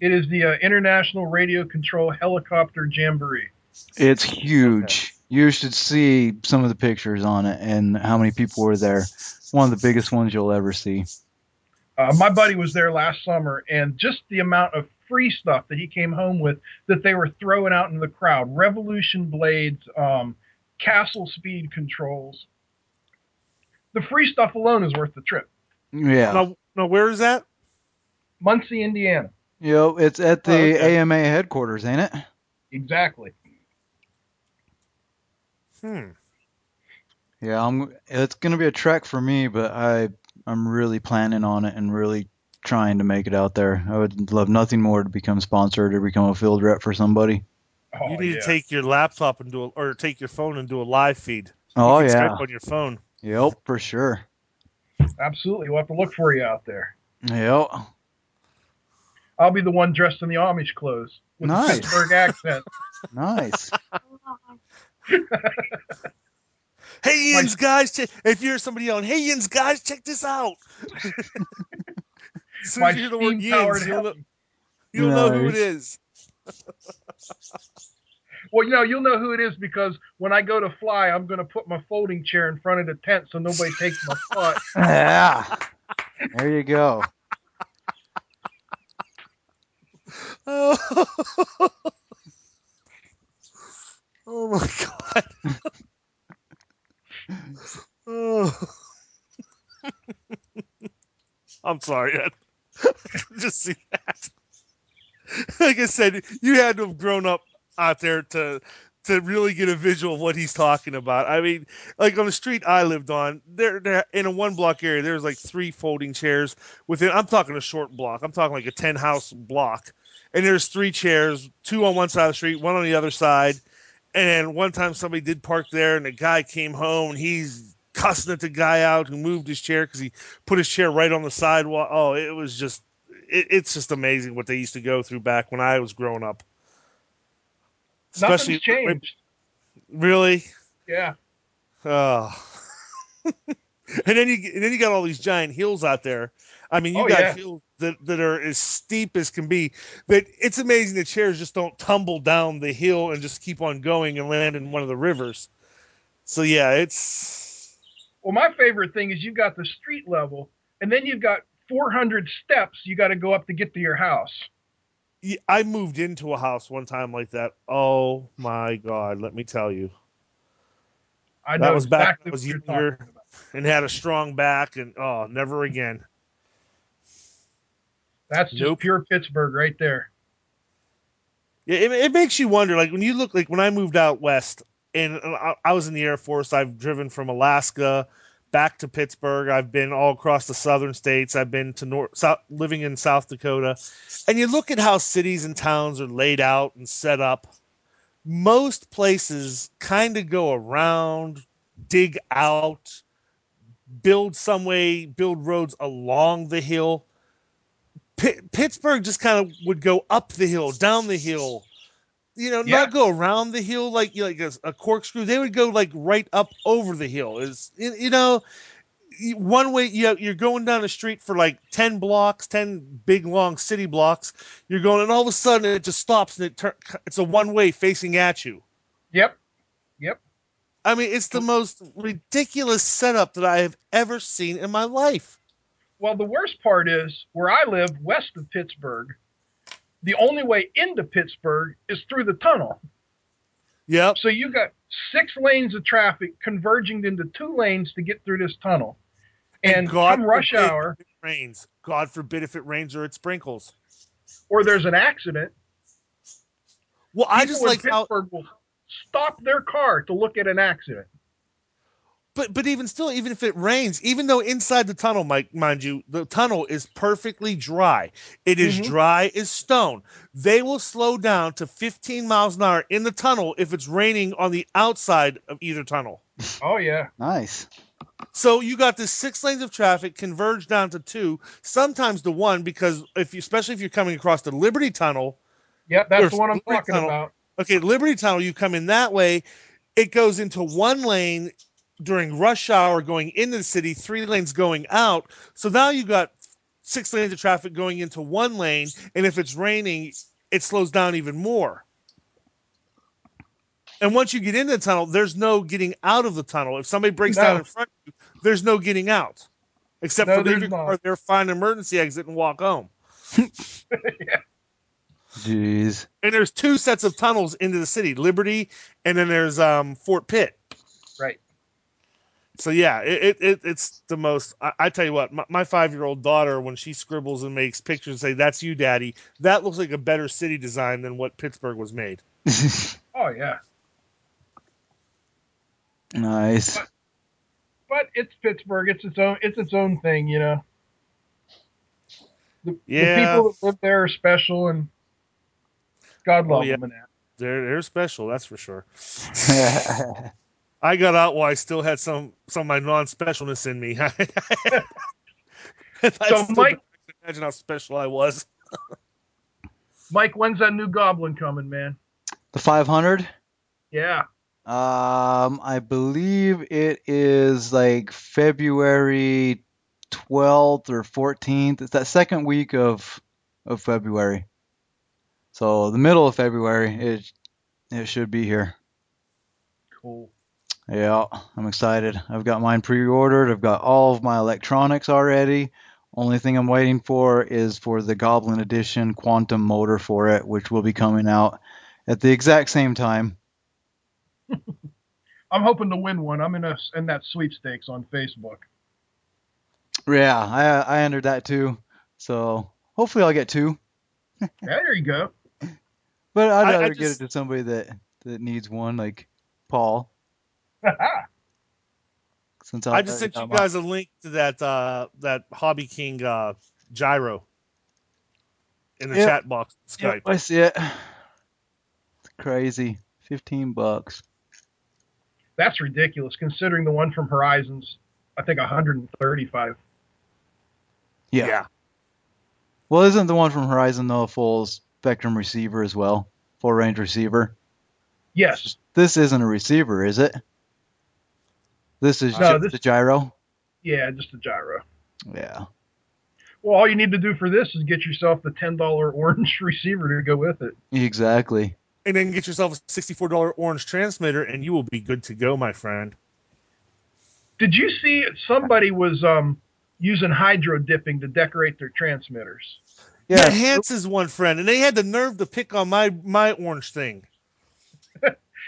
It is the International Radio Control Helicopter Jamboree. It's Okay. huge. You should see some of the pictures on it and how many people were there. One of the biggest ones you'll ever see. My buddy was there last summer, and just the amount of free stuff that he came home with that they were throwing out in the crowd. Revolution blades, castle speed controls. The free stuff alone is worth the trip. Yeah. Now, where is that? Muncie, Indiana. It's at the Oh, okay. AMA headquarters, ain't it? Exactly. Yeah, it's gonna be a trek for me, but I'm really planning on it and really trying to make it out there. I would love nothing more to become sponsored or become a field rep for somebody. You Oh, need to yeah. take your laptop and or take your phone and do a live feed. You Oh can Skype yeah. on your phone. Yep, for sure. Absolutely. We'll have to look for you out there. Yep. I'll be the one dressed in the Amish clothes with the Nice. Pittsburgh accent. Nice. Hey, My, Ian's guys! If you're somebody yelling, "Hey, Ian's guys, check this out!" As soon as my you hear the word steam-powered Yins, heli. you'll know who it Nice. is. Well, you'll know who it is because when I go to fly, I'm going to put my folding chair in front of the tent so nobody takes my spot. Yeah. There you go. Oh, oh my god! Oh, I'm sorry. Just see that. Like I said, you had to have grown up out there to really get a visual of what he's talking about. I mean, like on the street I lived on, there in a one block area, there was like 3 folding chairs within. I'm talking a short block. I'm talking like a 10 house block, and there's 3 chairs, 2 on one side of the street, one on the other side. And then one time somebody did park there, and the guy came home, and he's cussing at the guy out who moved his chair because he put his chair right on the sidewalk. Oh, it was just it's just amazing what they used to go through back when I was growing up. Nothing's Especially, changed. really. Yeah. Oh. And then you got all these giant hills out there. I mean, you Oh, got yeah. hills that are as steep as can be. But it's amazing the chairs just don't tumble down the hill and just keep on going and land in one of the rivers. So yeah, it's Well, my favorite thing is you got the street level, and then you've got 400 steps you got to go up to get to your house. I moved into a house one time like that. Oh my God, let me tell you. I That know was back when I exactly what was you're talking younger about. and had a strong back, and oh, never again. That's just Nope. pure Pittsburgh right there. Yeah, it makes you wonder. Like when you look, like when I moved out west, and I was in the Air Force. I've driven from Alaska back to Pittsburgh. I've been all across the southern states. I've been to living in South Dakota, and you look at how cities and towns are laid out and set up. Most places kind of go around, dig out, build roads along the hill. Pittsburgh just kind of would go up the hill, down the hill, Yeah. not go around the hill like a corkscrew. They would go like right up over the hill. Is one way you're going down the street for like 10 blocks, 10 big long city blocks. You're going, and all of a sudden it just stops, and it's a one way facing at you. Yep. Yep. I mean, it's the most ridiculous setup that I have ever seen in my life. Well, the worst part is where I live west of Pittsburgh, the only way into Pittsburgh is through the tunnel. Yep. So you got 6 lanes of traffic converging into 2 lanes to get through this tunnel. And And God come rush forbid hour, if it rains. God forbid if it rains or it sprinkles. or there's an accident, Well, I just people in like how Pittsburgh will stop their car to look at an accident. But even still, even if it rains, even though inside the tunnel, Mike, mind you, the tunnel is perfectly dry. It is dry as stone. They will slow down to 15 miles an hour in the tunnel if it's raining on the outside of either tunnel. Oh yeah. Nice. So you got this 6 lanes of traffic converged down to 2, sometimes to 1, because especially if you're coming across the Liberty Tunnel, Yep, or that's the one I'm Liberty talking Tunnel. about. Okay, Liberty Tunnel, you come in that way. It goes into 1 lane during rush hour going into the city, 3 lanes going out. So now you got 6 lanes of traffic going into 1 lane, and if it's raining, it slows down even more. And once you get into the tunnel, there's no getting out of the tunnel. If somebody breaks down in front of you, there's no getting out, except for No, leave there's your car not. there, find an emergency exit, and walk home. Yeah, Jeez. And there's 2 sets of tunnels into the city, Liberty, and then there's Fort Pitt. right. So yeah, it's the most. I tell you what, my 5-year-old daughter, when she scribbles and makes pictures and say, "That's you, Daddy," that looks like a better city design than what Pittsburgh was made. Oh yeah. Nice. But it's Pittsburgh. It's its own thing, you know. The Yeah. people that live there are special, and God love them. And that. They're special, that's for sure. I got out while I still had some of my non-specialness in me. So Mike, imagine how special I was. when's that new Goblin coming, man? The 500. Yeah. I believe it is like February 12th or 14th. It's that second week of February. So the middle of February, it should be here. Cool. Yeah, I'm excited. I've got mine pre-ordered. I've got all of my electronics already. Only thing I'm waiting for is for the Goblin Edition quantum motor for it, which will be coming out at the exact same time. I'm hoping to win one. I'm in that sweepstakes on Facebook. Yeah, I entered that too. So hopefully I'll get 2. Yeah, there you go. But I'd I rather get just- it to somebody that needs one, like Paul. Since I just sent you guys a link to that Hobby King gyro in the chat box on Skype. Yep, I see it. It's crazy. $15. That's ridiculous, considering the one from Horizons, I think 135. Yeah. Well, isn't the one from Horizon though a full spectrum receiver as well? Full range receiver? Yes. This isn't a receiver, is it? This is just the gyro? Yeah, just a gyro. Yeah. Well, all you need to do for this is get yourself the $10 orange receiver to go with it. Exactly. And then get yourself a $64 orange transmitter, and you will be good to go, my friend. Did you see somebody was using hydro dipping to decorate their transmitters? Yeah, Hans's one friend, and they had the nerve to pick on my orange thing.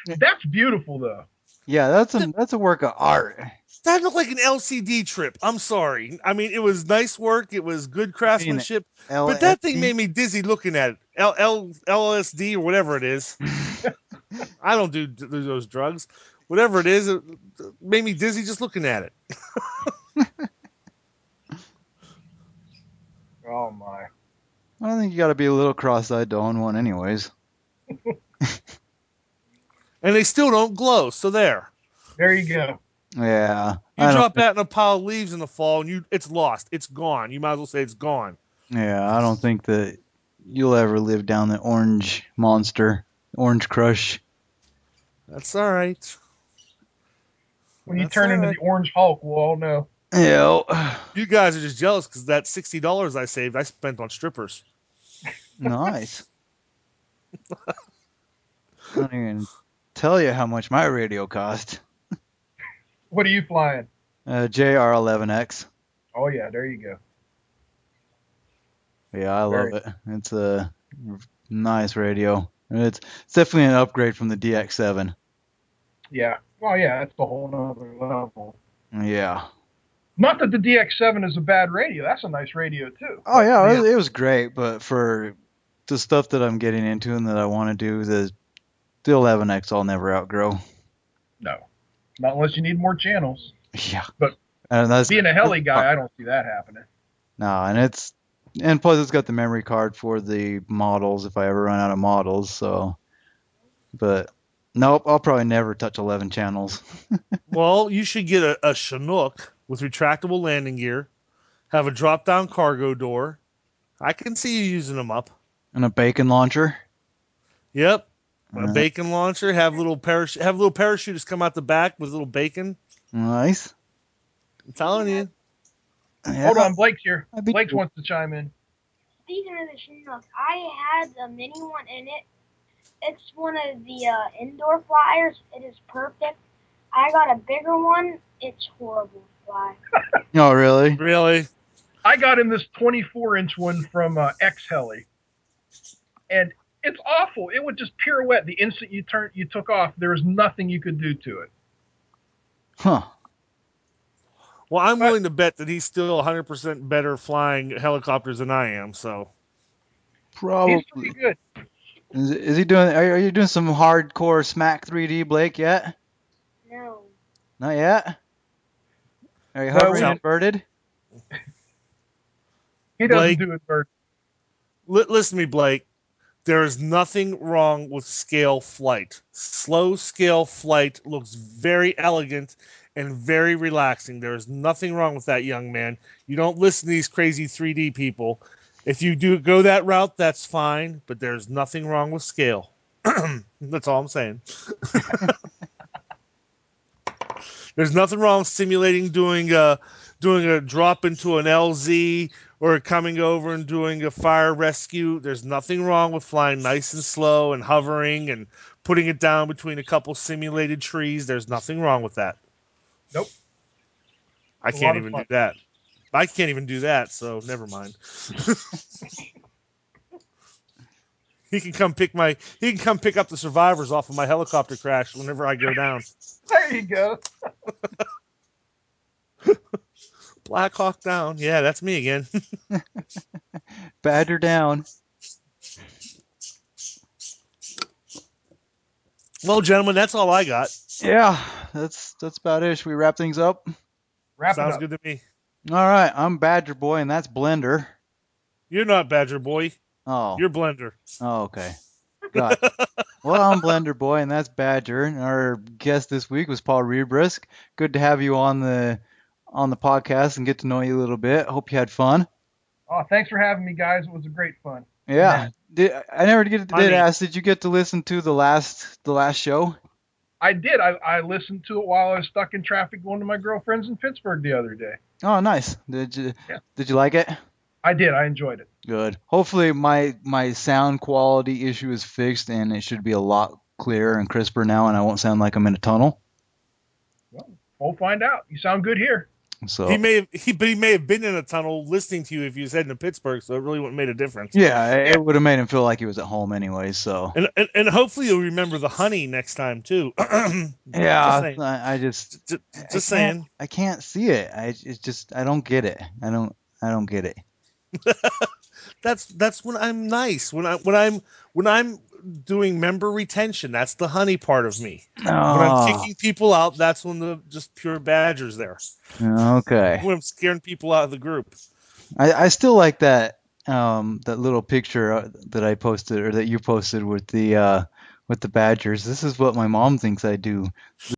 That's beautiful, though. Yeah, that's a work of art. That looked like an LCD trip. I'm sorry. I mean, it was nice work. It was good craftsmanship. But that thing made me dizzy looking at it. LSD or whatever it is. I don't do those drugs. Whatever it is, it made me dizzy just looking at it. Oh, my. I think you got to be a little cross-eyed to own one anyways. And they still don't glow, so there. There you go. Yeah. You drop that in a pile of leaves in the fall, and it's lost. It's gone. You might as well say it's gone. Yeah, I don't think that you'll ever live down the orange monster, orange crush. That's all right. When you turn into the Orange Hulk, we'll all know. Yeah. You guys are just jealous because that $60 I saved, I spent on strippers. Nice. I don't even tell you how much my radio cost. What are you flying? JR11X. Oh, yeah, there you go. Yeah, I love it. It's a nice radio. It's definitely an upgrade from the DX7. Yeah. Oh, yeah, that's the whole nother level. Yeah. Not that the DX7 is a bad radio. That's a nice radio, too. Oh, yeah, it was great. But for the stuff that I'm getting into and that I want to do, the 11X I'll never outgrow. No. Not unless you need more channels. Yeah. But And that's being a heli guy, I don't see that happening. no, and plus it's got the memory card for the models if I ever run out of models. So, but nope, I'll probably never touch 11 channels. Well, you should get a Chinook with retractable landing gear, have a drop down cargo door. I can see you using them up. And a bacon launcher. Yep. A Uh, bacon launcher, have little parachutists come out the back with little bacon. nice. I'm telling you. Yeah, Hold on, Blake's here. I'd be Blake's wants to chime in. Speaking of the Chinook, I had a mini one in it. It's one of the indoor flyers. It is perfect. I got a bigger one. It's horrible to fly. Oh, really? Really? I got him this 24-inch one from X Heli, and it's awful. It would just pirouette the instant you took off. There was nothing you could do to it. Huh. Well, I'm But willing to bet that he's still 100% better flying helicopters than I am. So he's pretty Probably. good. Is he doing? Are you doing some hardcore Smack 3D, Blake? Yet? No. Not yet. Are you No, hovering Sound- inverted? he doesn't Blake, do it bird. listen to me, Blake. There is nothing wrong with scale flight. Slow scale flight looks very elegant and very relaxing. There is nothing wrong with that, young man. You don't listen to these crazy 3D people. If you do go that route, that's fine, but there's nothing wrong with scale. That's all I'm saying. There's nothing wrong simulating doing a drop into an LZ or coming over and doing a fire rescue. There's nothing wrong with flying nice and slow and hovering and putting it down between a couple simulated trees. There's nothing wrong with that. Nope. I It's a can't lot of even fun. do that. I can't even do that, so never mind. He can come pick up the survivors off of my helicopter crash whenever I go down. There you go. Black Hawk down. Yeah, that's me again. Badger down. Well, gentlemen, that's all I got. Yeah, that's about it. Should we wrap things up? Wrap it Sounds up. good to me. All right, I'm Badger Boy, and that's Blender. You're not Badger Boy. Oh, You're Blender. okay, gotcha. Well, I'm Blender Boy, and that's Badger. And our guest this week was Paul Rebrisk. Good to have you on the podcast and get to know you a little bit. Hope you had fun. Oh, thanks for having me, guys. It was a great fun. Yeah. I never did Funny. ask. Did you get to listen to the last show? I did. I listened to it while I was stuck in traffic going to my girlfriend's in Pittsburgh the other day. Oh, nice. Yeah. Did you like it? I did. I enjoyed it. Good. Hopefully my sound quality issue is fixed and it should be a lot clearer and crisper now, and I won't sound like I'm in a tunnel. Well, we'll find out. You sound good here. So He may have been in a tunnel listening to you if he was heading to Pittsburgh, so it really wouldn't made a difference. yeah, it would have made him feel like he was at home anyway. So And hopefully you'll remember the honey next time too. yeah, saying. I just saying. I can't see it. It's just I don't get it. I don't get it. That's when I'm nice. When I'm doing member retention, that's the honey part of me. When I'm Oh, kicking people out, that's when the just pure badger's there. okay. When I'm scaring people out of the group. I still like that that little picture that I posted or that you posted with the badgers. This is what my mom thinks I do.